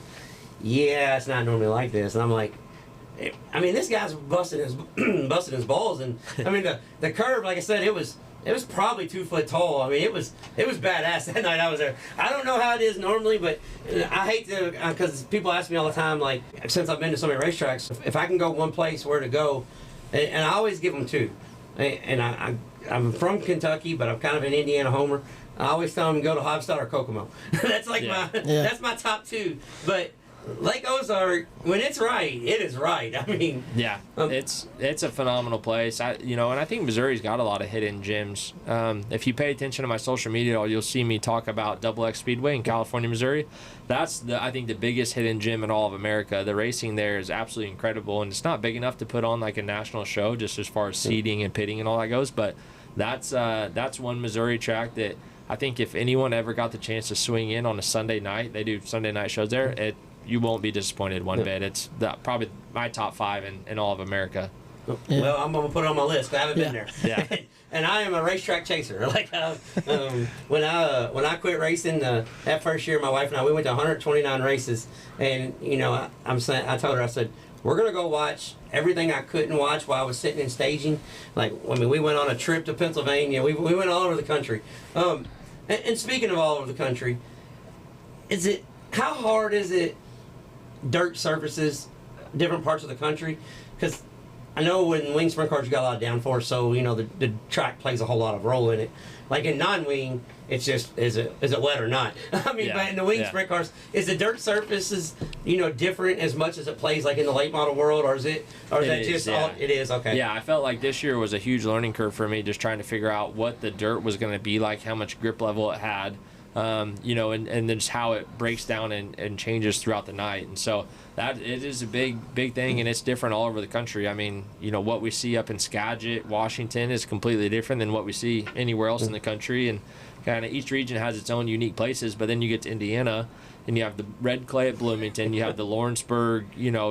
"Yeah, it's not normally like this." And I'm like, I mean, this guy's busting his balls, and I mean the curve, like I said, it was probably 2 foot tall. I mean, it was badass that night I was there. I don't know how it is normally, but I hate to, because people ask me all the time, like, since I've been to so many racetracks, if I can go one place, where to go, and I always give them 2. And I'm from Kentucky, but I'm kind of an Indiana homer. I always tell them go to Hobstadt or Kokomo. That's like that's my top 2. But Lake Ozark, when it's right, it is right. I mean, it's a phenomenal place. And I think Missouri's got a lot of hidden gems. If you pay attention to my social media, you'll see me talk about Double X Speedway in California, Missouri. That's I think the biggest hidden gem in all of America. The racing there is absolutely incredible, and it's not big enough to put on like a national show, just as far as seating and pitting and all that goes. But that's one Missouri track that I think if anyone ever got the chance to swing in on a Sunday night, they do Sunday night shows there. You won't be disappointed one bit. It's probably my top 5 in all of America. Well, I'm going to put it on my list. I haven't been there. Yeah. And I am a racetrack chaser. Like when I quit racing that first year, my wife and I, we went to 129 races. And, I told her, I said, we're going to go watch everything I couldn't watch while I was sitting in staging. Like, we went on a trip to Pennsylvania. We went all over the country. And speaking of all over the country, how hard is it, dirt surfaces, different parts of the country? Because I know when wing sprint cars you got a lot of downforce, so the track plays a whole lot of role in it. Like in non-wing, it's just is it wet or not? I mean, but in the wing sprint cars, is the dirt surfaces different as much as it plays like in the late model world, or is that just all it is? Okay. Yeah, I felt like this year was a huge learning curve for me, just trying to figure out what the dirt was going to be like, how much grip level it had. And then just how it breaks down and changes throughout the night. And so that it is a big thing, and it's different all over the country. I mean, what we see up in Skagit, Washington is completely different than what we see anywhere else in the country. And kind of each region has its own unique places, but then you get to Indiana, and you have the red clay at Bloomington, you have the Lawrenceburg,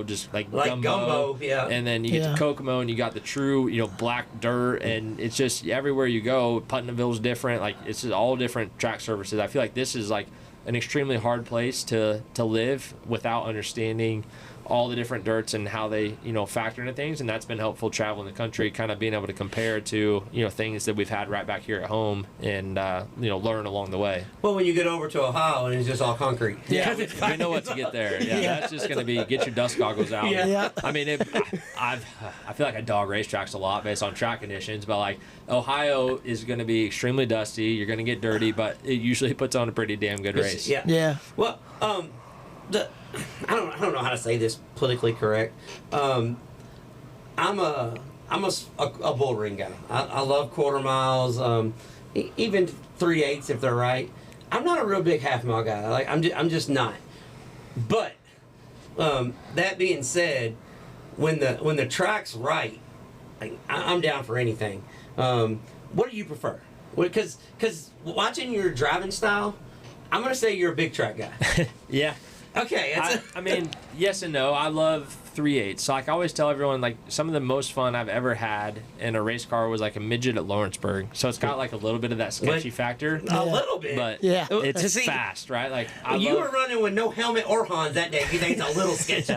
just like gumbo, and then you get to Kokomo, and you got the true, black dirt, and it's just everywhere you go, Putnamville's different, like it's just all different track surfaces. I feel like this is like an extremely hard place to live without understanding all the different dirts and how they, factor into things. And that's been helpful traveling the country, kind of being able to compare to, things that we've had right back here at home and, learn along the way. Well, when you get over to Ohio and it's just all concrete. Yeah, we know what to get there. Yeah, that's just going to be get your dust goggles out. Yeah. I mean, I feel like I dog racetracks a lot based on track conditions, but like Ohio is going to be extremely dusty. You're going to get dirty, but it usually puts on a pretty damn good race. Yeah. Well, I don't know how to say this politically correct. I'm a bull ring guy. I love quarter miles, even 3/8 if they're right. I'm not a real big half mile guy. Like I'm just not. But that being said, when the track's right, I'm down for anything. What do you prefer? Because watching your driving style, I'm gonna say you're a big track guy. Yeah. Okay. I mean, yes and no. I love 3/8. So like I always tell everyone, like some of the most fun I've ever had in a race car was like a midget at Lawrenceburg. So it's got like a little bit of that sketchy factor. A little bit. But it's fast, right? Like you were running with no helmet or Hans that day. You think it's a little sketchy.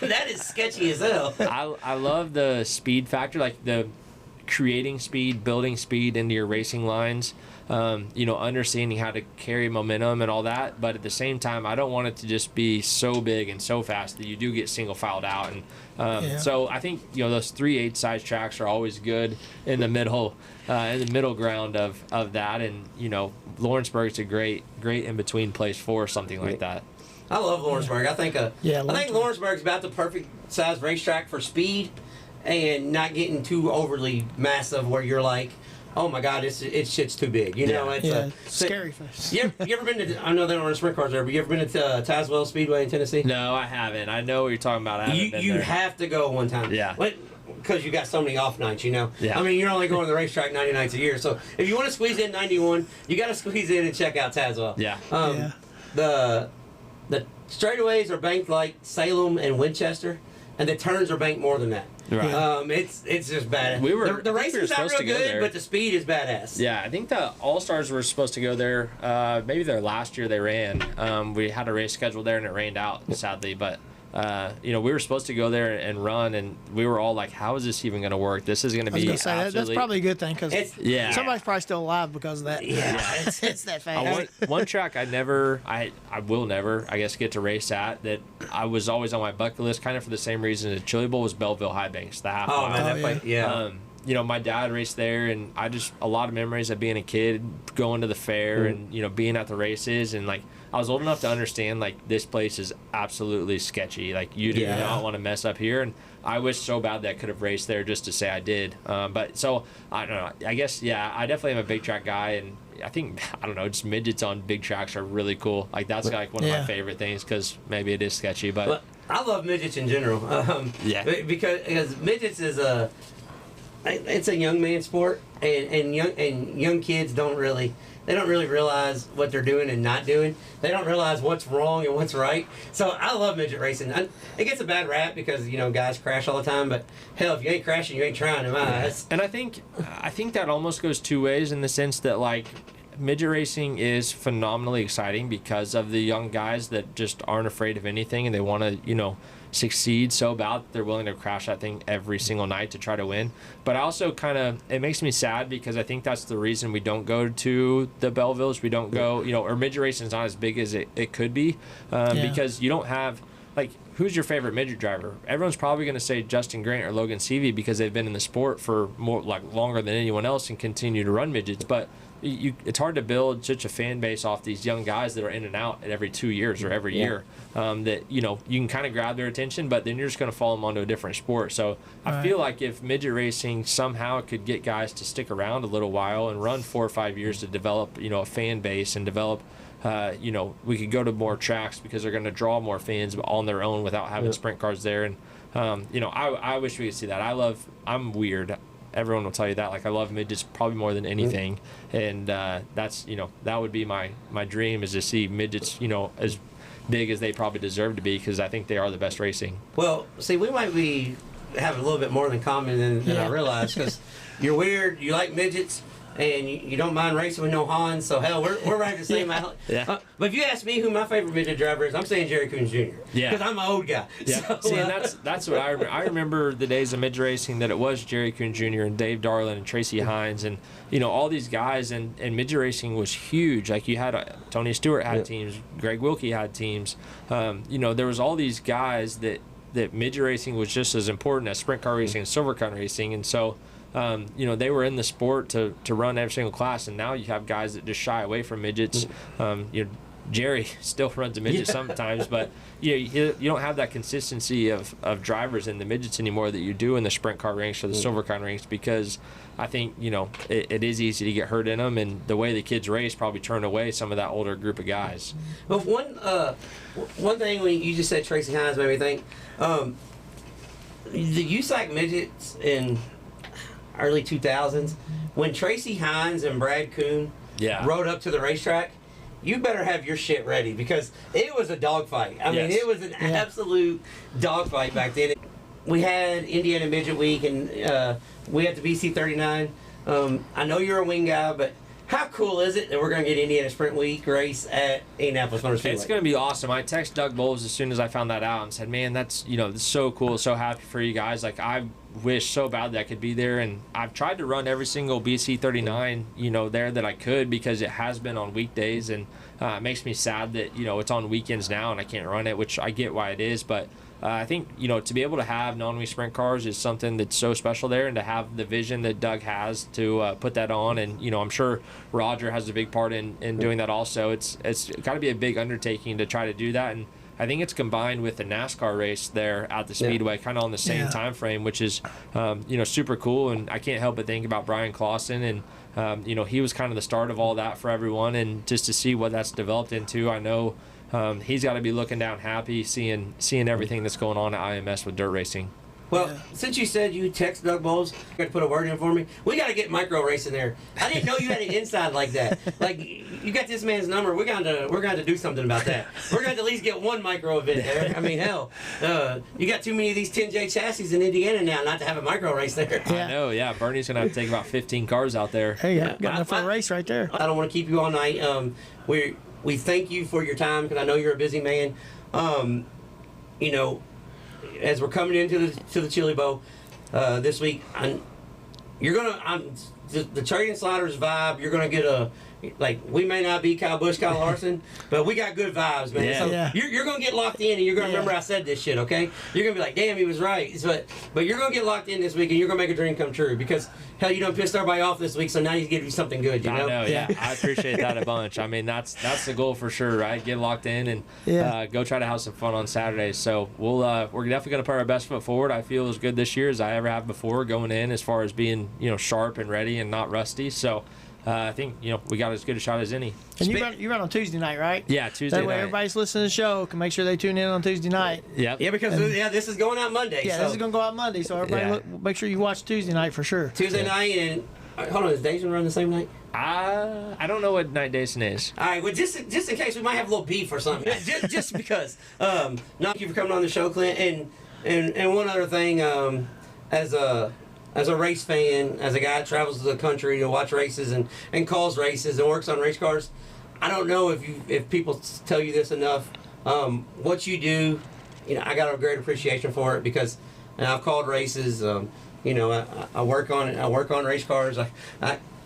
That is sketchy as hell. I love the speed factor, like the creating speed, building speed into your racing lines. Understanding how to carry momentum and all that, but at the same time, I don't want it to just be so big and so fast that you do get single filed out. And so I think those 3/8 size tracks are always good in the middle ground of that. And Lawrenceburg's a great in between place for something like that. I love Lawrenceburg. I think I think Lawrenceburg's about the perfect size racetrack for speed and not getting too overly massive where you're like, oh my God, it's shit's too big. It's scary face. You ever been to? I know they don't run sprint cars there, but you ever been to Tazewell Speedway in Tennessee? No, I haven't. I know what you're talking about. You have to go one time. Yeah. Because you got so many off nights, Yeah. I mean, you're only going to the racetrack 90 nights a year, so if you want to squeeze in 91, you got to squeeze in and check out Tazewell. Yeah. The straightaways are banked like Salem and Winchester, and the turns are banked more than that. Right. It's just bad. The race is not real good, but the speed is badass. Yeah, I think the All-Stars were supposed to go there. Maybe their last year they ran. We had a race scheduled there and it rained out, sadly. But we were supposed to go there and run, and we were all like, "How is this even going to work? This is going to be absolutely." That's probably a good thing because somebody's probably still alive because of that. Yeah, it's that fast. One track I will never, I guess, get to race at that I was always on my bucket list, kind of for the same reason as Chili Bowl was Belleville High Banks, the half mile. My dad raced there, and a lot of memories of being a kid, going to the fair, and being at the races, and like I was old enough to understand like this place is absolutely sketchy. Like you do not want to mess up here, and I wish so bad that I could have raced there just to say I did. But so I don't know. I guess I definitely am a big track guy, and I think just midgets on big tracks are really cool. Like that's like one of my favorite things because maybe it is sketchy, but I love midgets in general. Because midgets is it's a young man sport, and young kids don't really realize what they're doing and not doing. They don't realize what's wrong and what's right. So I love midget racing. It gets a bad rap because guys crash all the time, but hell, if you ain't crashing, you ain't trying in my eyes. And I think that almost goes two ways in the sense that like midget racing is phenomenally exciting because of the young guys that just aren't afraid of anything and they want to succeed so bad they're willing to crash that thing every single night to try to win. But I also it makes me sad because I think that's the reason we don't go to the Bellevilles. We don't go, or midget racing is not as big as it could be because you don't have, like, who's your favorite midget driver? Everyone's probably going to say Justin Grant or Logan Seavey because they've been in the sport for longer than anyone else and continue to run midgets. But it's hard to build such a fan base off these young guys that are in and out at every 2 years or every year that you can kind of grab their attention, but then you're just going to follow them onto a different sport. So I feel like if midget racing somehow could get guys to stick around a little while and run 4 or 5 years to develop a fan base and develop we could go to more tracks because they're going to draw more fans on their own without having sprint cars there. And I wish we could see that. I'm weird. Everyone will tell you that. Like, I love midgets probably more than anything, and that's that would be my dream, is to see midgets as big as they probably deserve to be, because I think they are the best racing. Well, see, we might have a little bit more than common than I realize, because you're weird, you like midgets, and you don't mind racing with no Hans, so hell, we're right the same alley. Yeah. But if you ask me who my favorite midget driver is, I'm saying Jerry Coons Jr. Yeah. Because I'm an old guy. Yeah. So, See, and that's what I remember. I remember the days of midget racing that it was Jerry Coon Jr. and Dave Darlin and Tracy Hines and all these guys, and midget racing was huge. Like you had Tony Stewart had teams, Greg Wilkie had teams. There was all these guys that midget racing was just as important as sprint car racing and silver car racing, and so. They were in the sport to run every single class, and now you have guys that just shy away from midgets. Jerry still runs a midget sometimes, but you don't have that consistency of drivers in the midgets anymore that you do in the sprint car ranks or the silver car ranks, because I think it is easy to get hurt in them, and the way the kids race probably turn away some of that older group of guys. Well, one thing when you just said Tracy Hines made me think, the USAC midgets in early 2000s, when Tracy Hines and Brad Kuhn rode up to the racetrack, you better have your shit ready, because it was a dogfight. I mean, it was an absolute dogfight back then. We had Indiana Midget Week, and we had the BC 39. I know you're a wing guy, but how cool is it that we're going to get Indiana Sprint Week race at Indianapolis Motor Speedway? It's going to be awesome. I texted Doug Bowles as soon as I found that out and said, man, that's so cool. So happy for you guys. Like, I wish so bad that I could be there, and I've tried to run every single BC 39 there that I could, because it has been on weekdays, and it makes me sad that it's on weekends now and I can't run it, which I get why it is, but I think to be able to have non-wing sprint cars is something that's so special there, and to have the vision that Doug has to put that on, and I'm sure Roger has a big part in doing that also. It's got to be a big undertaking to try to do that, and I think it's combined with the NASCAR race there at the Speedway, kind of on the same time frame, which is super cool. And I can't help but think about Brian Clausen, and he was kind of the start of all that for everyone, and just to see what that's developed into, I know he's got to be looking down happy, seeing everything that's going on at IMS with dirt racing. Well, since you said you text Doug Bowles, you got to put a word in for me. We got to get micro racing there. I didn't know you had an inside like that. Like, you got this man's number. We're going to do something about that. We're going to at least get one micro event there. I mean, hell, you got too many of these 10J chassis in Indiana now not to have a micro race there. Yeah. I know. Yeah, Bernie's going to have to take about 15 cars out there. Hey, got enough for a race right there. I don't want to keep you all night. We thank you for your time, because I know you're a busy man. As we're coming into the Chili Bowl this week, the Trading Sliders vibe. You're gonna get we may not be Kyle Busch, Kyle Larson, but we got good vibes, man. Yeah. So Yeah. you're gonna get locked in, and you're gonna remember I said this shit, okay? You're gonna be like, damn, he was right. But you're gonna get locked in this week, and you're gonna make a dream come true, because hell, you done pissed everybody off this week, so now you get to do something good. You know? I know, yeah. I appreciate that a bunch. I mean, that's the goal for sure, right? Get locked in and go try to have some fun on Saturdays. So we're definitely gonna put our best foot forward. I feel as good this year as I ever have before going in, as far as being sharp and ready and not rusty. So. I think we got as good a shot as any. And you run on Tuesday night, right? Yeah, Tuesday that way night. everybody's listening to the show can make sure they tune in on Tuesday night. Yep. Yeah, because this is going out Monday. Yeah, so. this is gonna go out Monday, so everybody make sure you watch Tuesday night for sure. Tuesday night, and hold on, is Dason run the same night? I don't know what night Dason is. All right, well, just in case we might have a little beef or something, just because. Thank you for coming on the show, Clint, and one other thing, as a race fan, as a guy that travels the country to watch races and calls races and works on race cars, I don't know if people tell you this enough. What you do, I got a great appreciation for it, because I've called races. I work on race cars.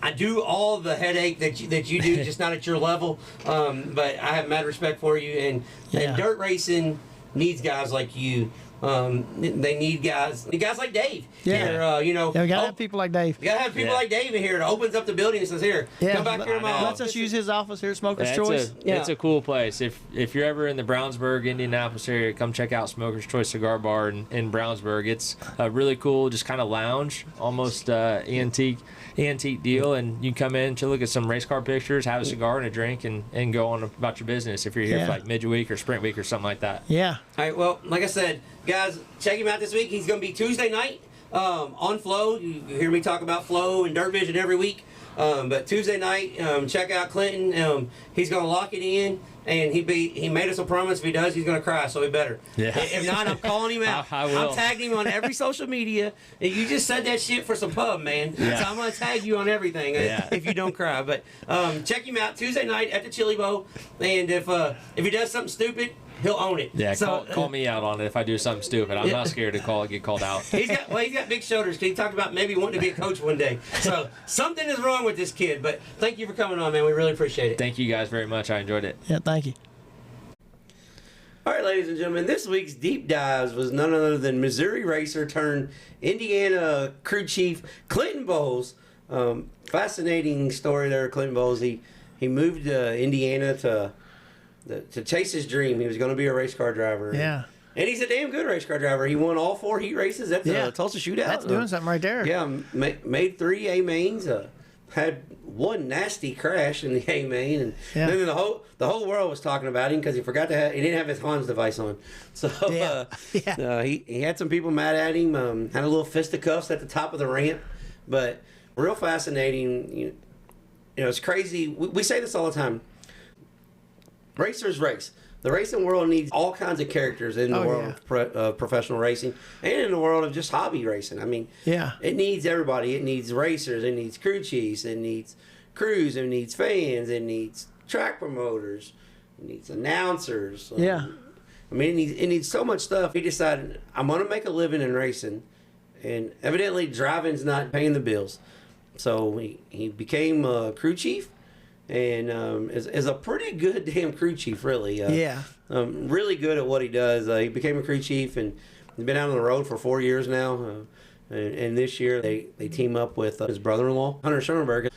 I do all the headache that you do, just not at your level. But I have mad respect for you, and dirt racing needs guys like you. They need guys like Dave. Yeah. Here, we gotta have people like Dave. You gotta have people like Dave in here that opens up the building and says, "Here, come back here to my office." Let's us use his office here at Smoker's Choice. It's a cool place. If you're ever in the Brownsburg, Indianapolis area, come check out Smoker's Choice Cigar Bar in Brownsburg. It's a really cool, just kind of lounge, almost antique deal, and you come in to look at some race car pictures, have a cigar and a drink, and go on about your business if you're here for like midget week or sprint week or something like that. Yeah. All right. Well, like I said, guys, check him out this week. He's going to be Tuesday night on Flow. You hear me talk about Flow and Dirt Vision every week. But Tuesday night, check out Clinton. He's going to lock it in. And he made us a promise. If he does, he's gonna cry. So he better. Yeah. If not, I'm calling him out. I will. I'm tagging him on every social media. And you just said that shit for some pub, man. Yeah. So I'm gonna tag you on everything if you don't cry. But check him out Tuesday night at the Chili Bowl. And if he does something stupid, he'll own it. Yeah, so, call me out on it if I do something stupid. I'm not scared to get called out. He's got big shoulders. He talked about maybe wanting to be a coach one day. So something is wrong with this kid. But thank you for coming on, man. We really appreciate it. Thank you guys very much. I enjoyed it. Yeah, thank you. All right, ladies and gentlemen, this week's Deep Dives was none other than Missouri racer turned Indiana crew chief Clinton Boyles. Fascinating story there, Clinton Boyles. He moved to Indiana to chase his dream. He was going to be a race car driver. Yeah. And he's a damn good race car driver. He won all 4 heat races at the Tulsa Shootout. That's doing something right there. Yeah, made 3 A mains. Had one nasty crash in the A main, and then the whole world was talking about him because he didn't have his Hans device on. So he had some people mad at him. Had a little fisticuffs at the top of the ramp, but real fascinating. You know, it's crazy. We say this all the time. Racers race. The racing world needs all kinds of characters in the world of professional racing and in the world of just hobby racing. I mean, it needs everybody. It needs racers. It needs crew chiefs. It needs crews. It needs fans. It needs track promoters. It needs announcers. I mean, it needs so much stuff. He decided, I'm going to make a living in racing. And evidently, driving's not paying the bills. So he became a crew chief. And is a pretty good damn crew chief, really. Really good at what he does. He became a crew chief and he's been out on the road for 4 years now. And this year they team up with his brother-in-law, Hunter Schoenberg.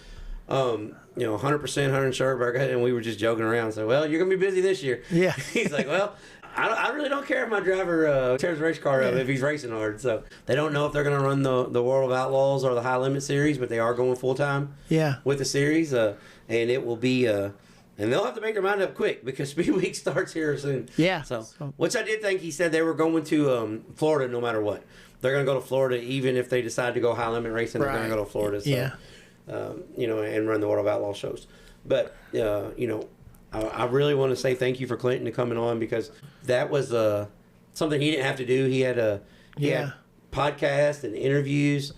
100% Hunter Schoenberg. And we were just joking around. So, well, you're going to be busy this year. Yeah. He's like, well, I really don't care if my driver tears the race car up if he's racing hard. So they don't know if they're going to run the World of Outlaws or the High Limit Series, but they are going full-time with the series. And it will be, and they'll have to make their mind up quick because Speed Week starts here soon. Yeah. So, which I did think he said they were going to Florida no matter what. They're going to go to Florida even if they decide to go high limit racing. They're going to go to Florida. So, and run the World of Outlaw shows. But I really want to say thank you for Clinton to coming on because that was something he didn't have to do. He had had podcasts and interviews.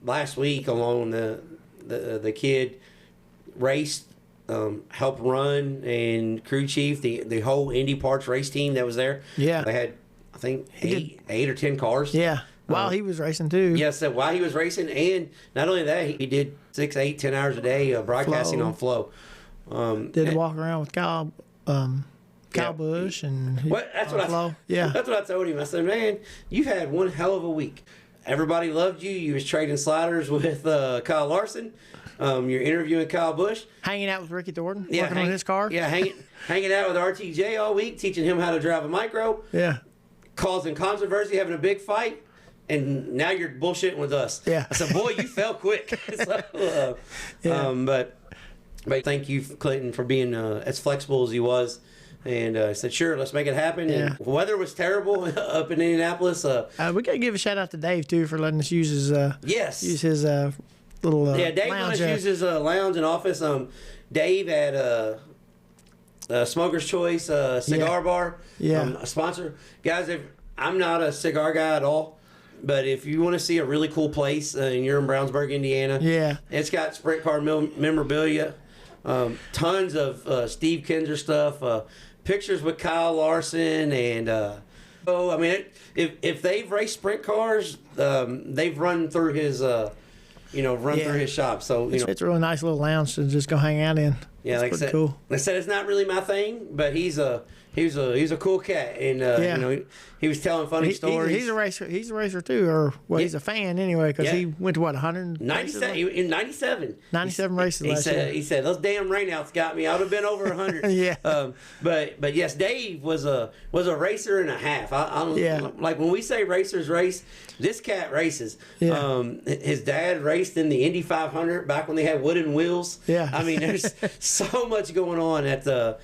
Last week along the kid raced, helped run, and crew chief, the whole Indy Parts race team that was there. Yeah. They had, I think, eight or 10 cars. Yeah. While he was racing, too. Yes, so while he was racing, and not only that, he did 6, 8, 10 hours a day broadcasting on Flow. Did walk around with Kyle Busch and that's what Flow. That's what I told him. I said, man, you've had one hell of a week. Everybody loved you. You was trading sliders with Kyle Larson. You're interviewing Kyle Busch. Hanging out with Ricky Thornton, working on his car. Yeah, hanging out with RTJ all week, teaching him how to drive a micro. Yeah. Causing controversy, having a big fight. And now you're bullshitting with us. Yeah. I said, boy, you fell quick. But thank you, Clinton, for being as flexible as he was. And I said, sure, let's make it happen. Yeah. And weather was terrible up in Indianapolis. We got to give a shout out to Dave, too, for letting us use his little Dave let us use his lounge and office. Dave at Smoker's Choice Cigar Bar, a sponsor. Guys, I'm not a cigar guy at all. But if you want to see a really cool place and you're in Brownsburg, Indiana, it's got sprint car memorabilia, tons of Steve Kinzer stuff, pictures with Kyle Larson, and I mean, if they've raced sprint cars, they've run through his through his shop. So it's a really nice little lounge to just go hang out in. Yeah, like I said, cool. I said it's not really my thing, but he's a cool cat, and he was telling funny stories. He's a racer. He's a racer too, or he's a fan anyway, because he went to 197 in 97. 97 races last year. He said those damn rainouts got me. I would have been over 100. But yes, Dave was a racer and a half. Like when we say racers race, this cat races. Yeah. His dad raced in the Indy 500 back when they had wooden wheels. Yeah. I mean, there's so much going on at the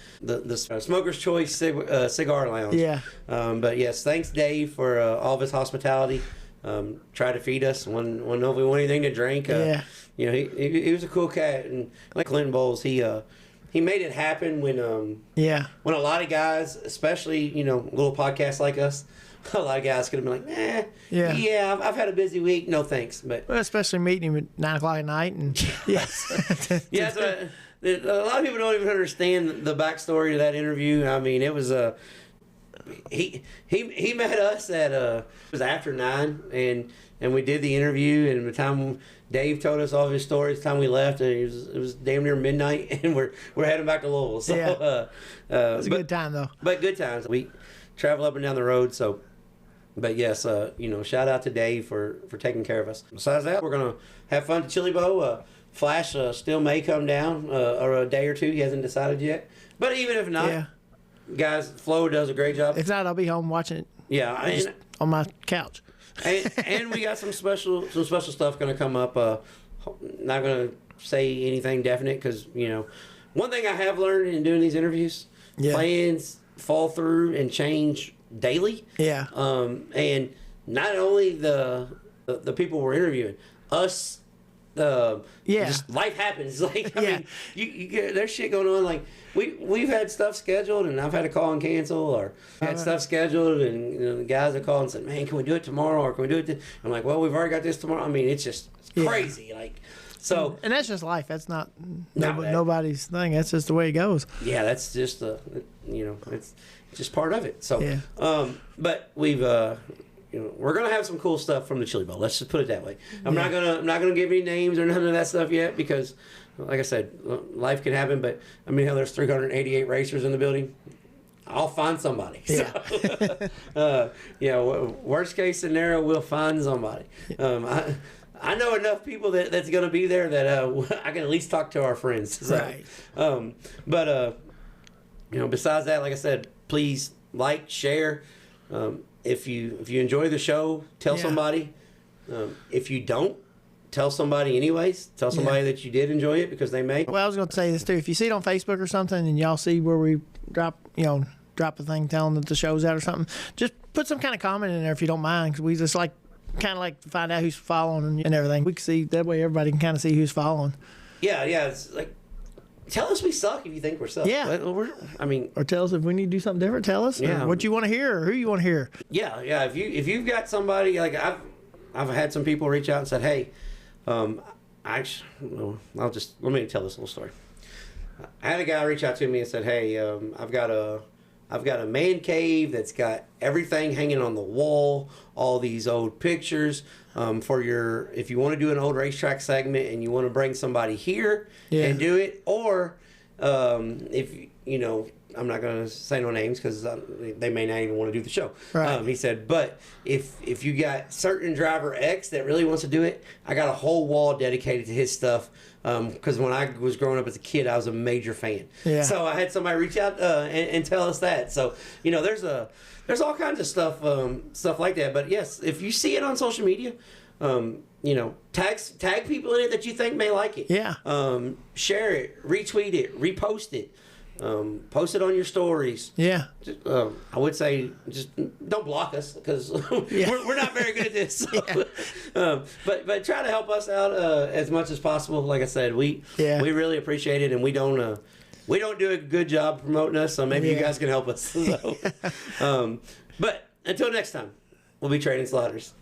Smoker's Choice Cigar Lounge. Yeah. But yes, thanks Dave for all of his hospitality. Try to feed us when nobody wanted anything to drink. He was a cool cat, and like Clinton Boyles, he he made it happen when when a lot of guys, especially little podcasts like us, a lot of guys could have been like, I've had a busy week, no thanks. But especially meeting him at 9 o'clock at night, and yeah, so, a lot of people don't even understand the backstory to that interview. I mean, it was he met us at it was after 9, and we did the interview, and by the time Dave told us all of his stories, the time we left, it was damn near midnight, and we're heading back to Louisville. So it was a good time though. But good times. We travel up and down the road, so. But yes, shout out to Dave for taking care of us. Besides that, we're gonna have fun at Chili Bowl. Flash still may come down or a day or two. He hasn't decided yet. But even if not, guys, Flo does a great job. If not, I'll be home watching it. Yeah, on my couch. and we got some special stuff gonna come up. Not gonna say anything definite because one thing I have learned in doing these interviews, plans fall through and change daily. Yeah. And not only the people we're interviewing, us. Just life happens. Like I mean, you get there's shit going on. Like we've had stuff scheduled, and I've had to call and cancel, or had stuff scheduled, and the guys have called and said, "Man, can we do it tomorrow, or can we do it?" I'm like, "Well, we've already got this tomorrow." I mean, it's crazy. Like so, and that's just life. That's not nobody's thing. That's just the way it goes. Yeah, that's just it's just part of it. So, but we've. We're gonna have some cool stuff from the Chili Bowl. Let's just put it that way. I'm not gonna give any names or none of that stuff yet because, like I said, life can happen. But I mean, there's 388 racers in the building. I'll find somebody. So, worst case scenario, we'll find somebody. I know enough people that's gonna be there that I can at least talk to our friends. So, right. Besides that, like I said, please like, share. If you enjoy the show, tell somebody. If you don't, tell somebody anyways. Tell somebody that you did enjoy it because they may. Well, I was going to say this too. If you see it on Facebook or something and y'all see where we drop a thing telling that the show's out or something, just put some kind of comment in there if you don't mind, because we just kind of like to find out who's following and everything. We can see, that way everybody can kind of see who's following. Yeah, it's like, tell us we suck if you think we're suck. Yeah. Or tell us if we need to do something different. Tell us what you want to hear or who you want to hear. Yeah. If you've got somebody, like I've had some people reach out and said, hey, let me tell this little story. I had a guy reach out to me and said, hey, I've got a man cave that's got everything hanging on the wall, all these old pictures. If you want to do an old racetrack segment and you want to bring somebody here and do it, or I'm not going to say no names because they may not even want to do the show. Right. He said, but if you got certain driver X that really wants to do it, I got a whole wall dedicated to his stuff. Because when I was growing up as a kid, I was a major fan. Yeah. So I had somebody reach out and tell us that. So there's all kinds of stuff like that. But yes, if you see it on social media, tag people in it that you think may like it. Yeah. Share it, retweet it, repost it. Post it on your stories. Yeah. I would say just don't block us because we're not very good at this. So. But try to help us out as much as possible. Like I said, we really appreciate it, and we don't do a good job promoting us. So maybe you guys can help us. So, but until next time, we'll be trading sliders.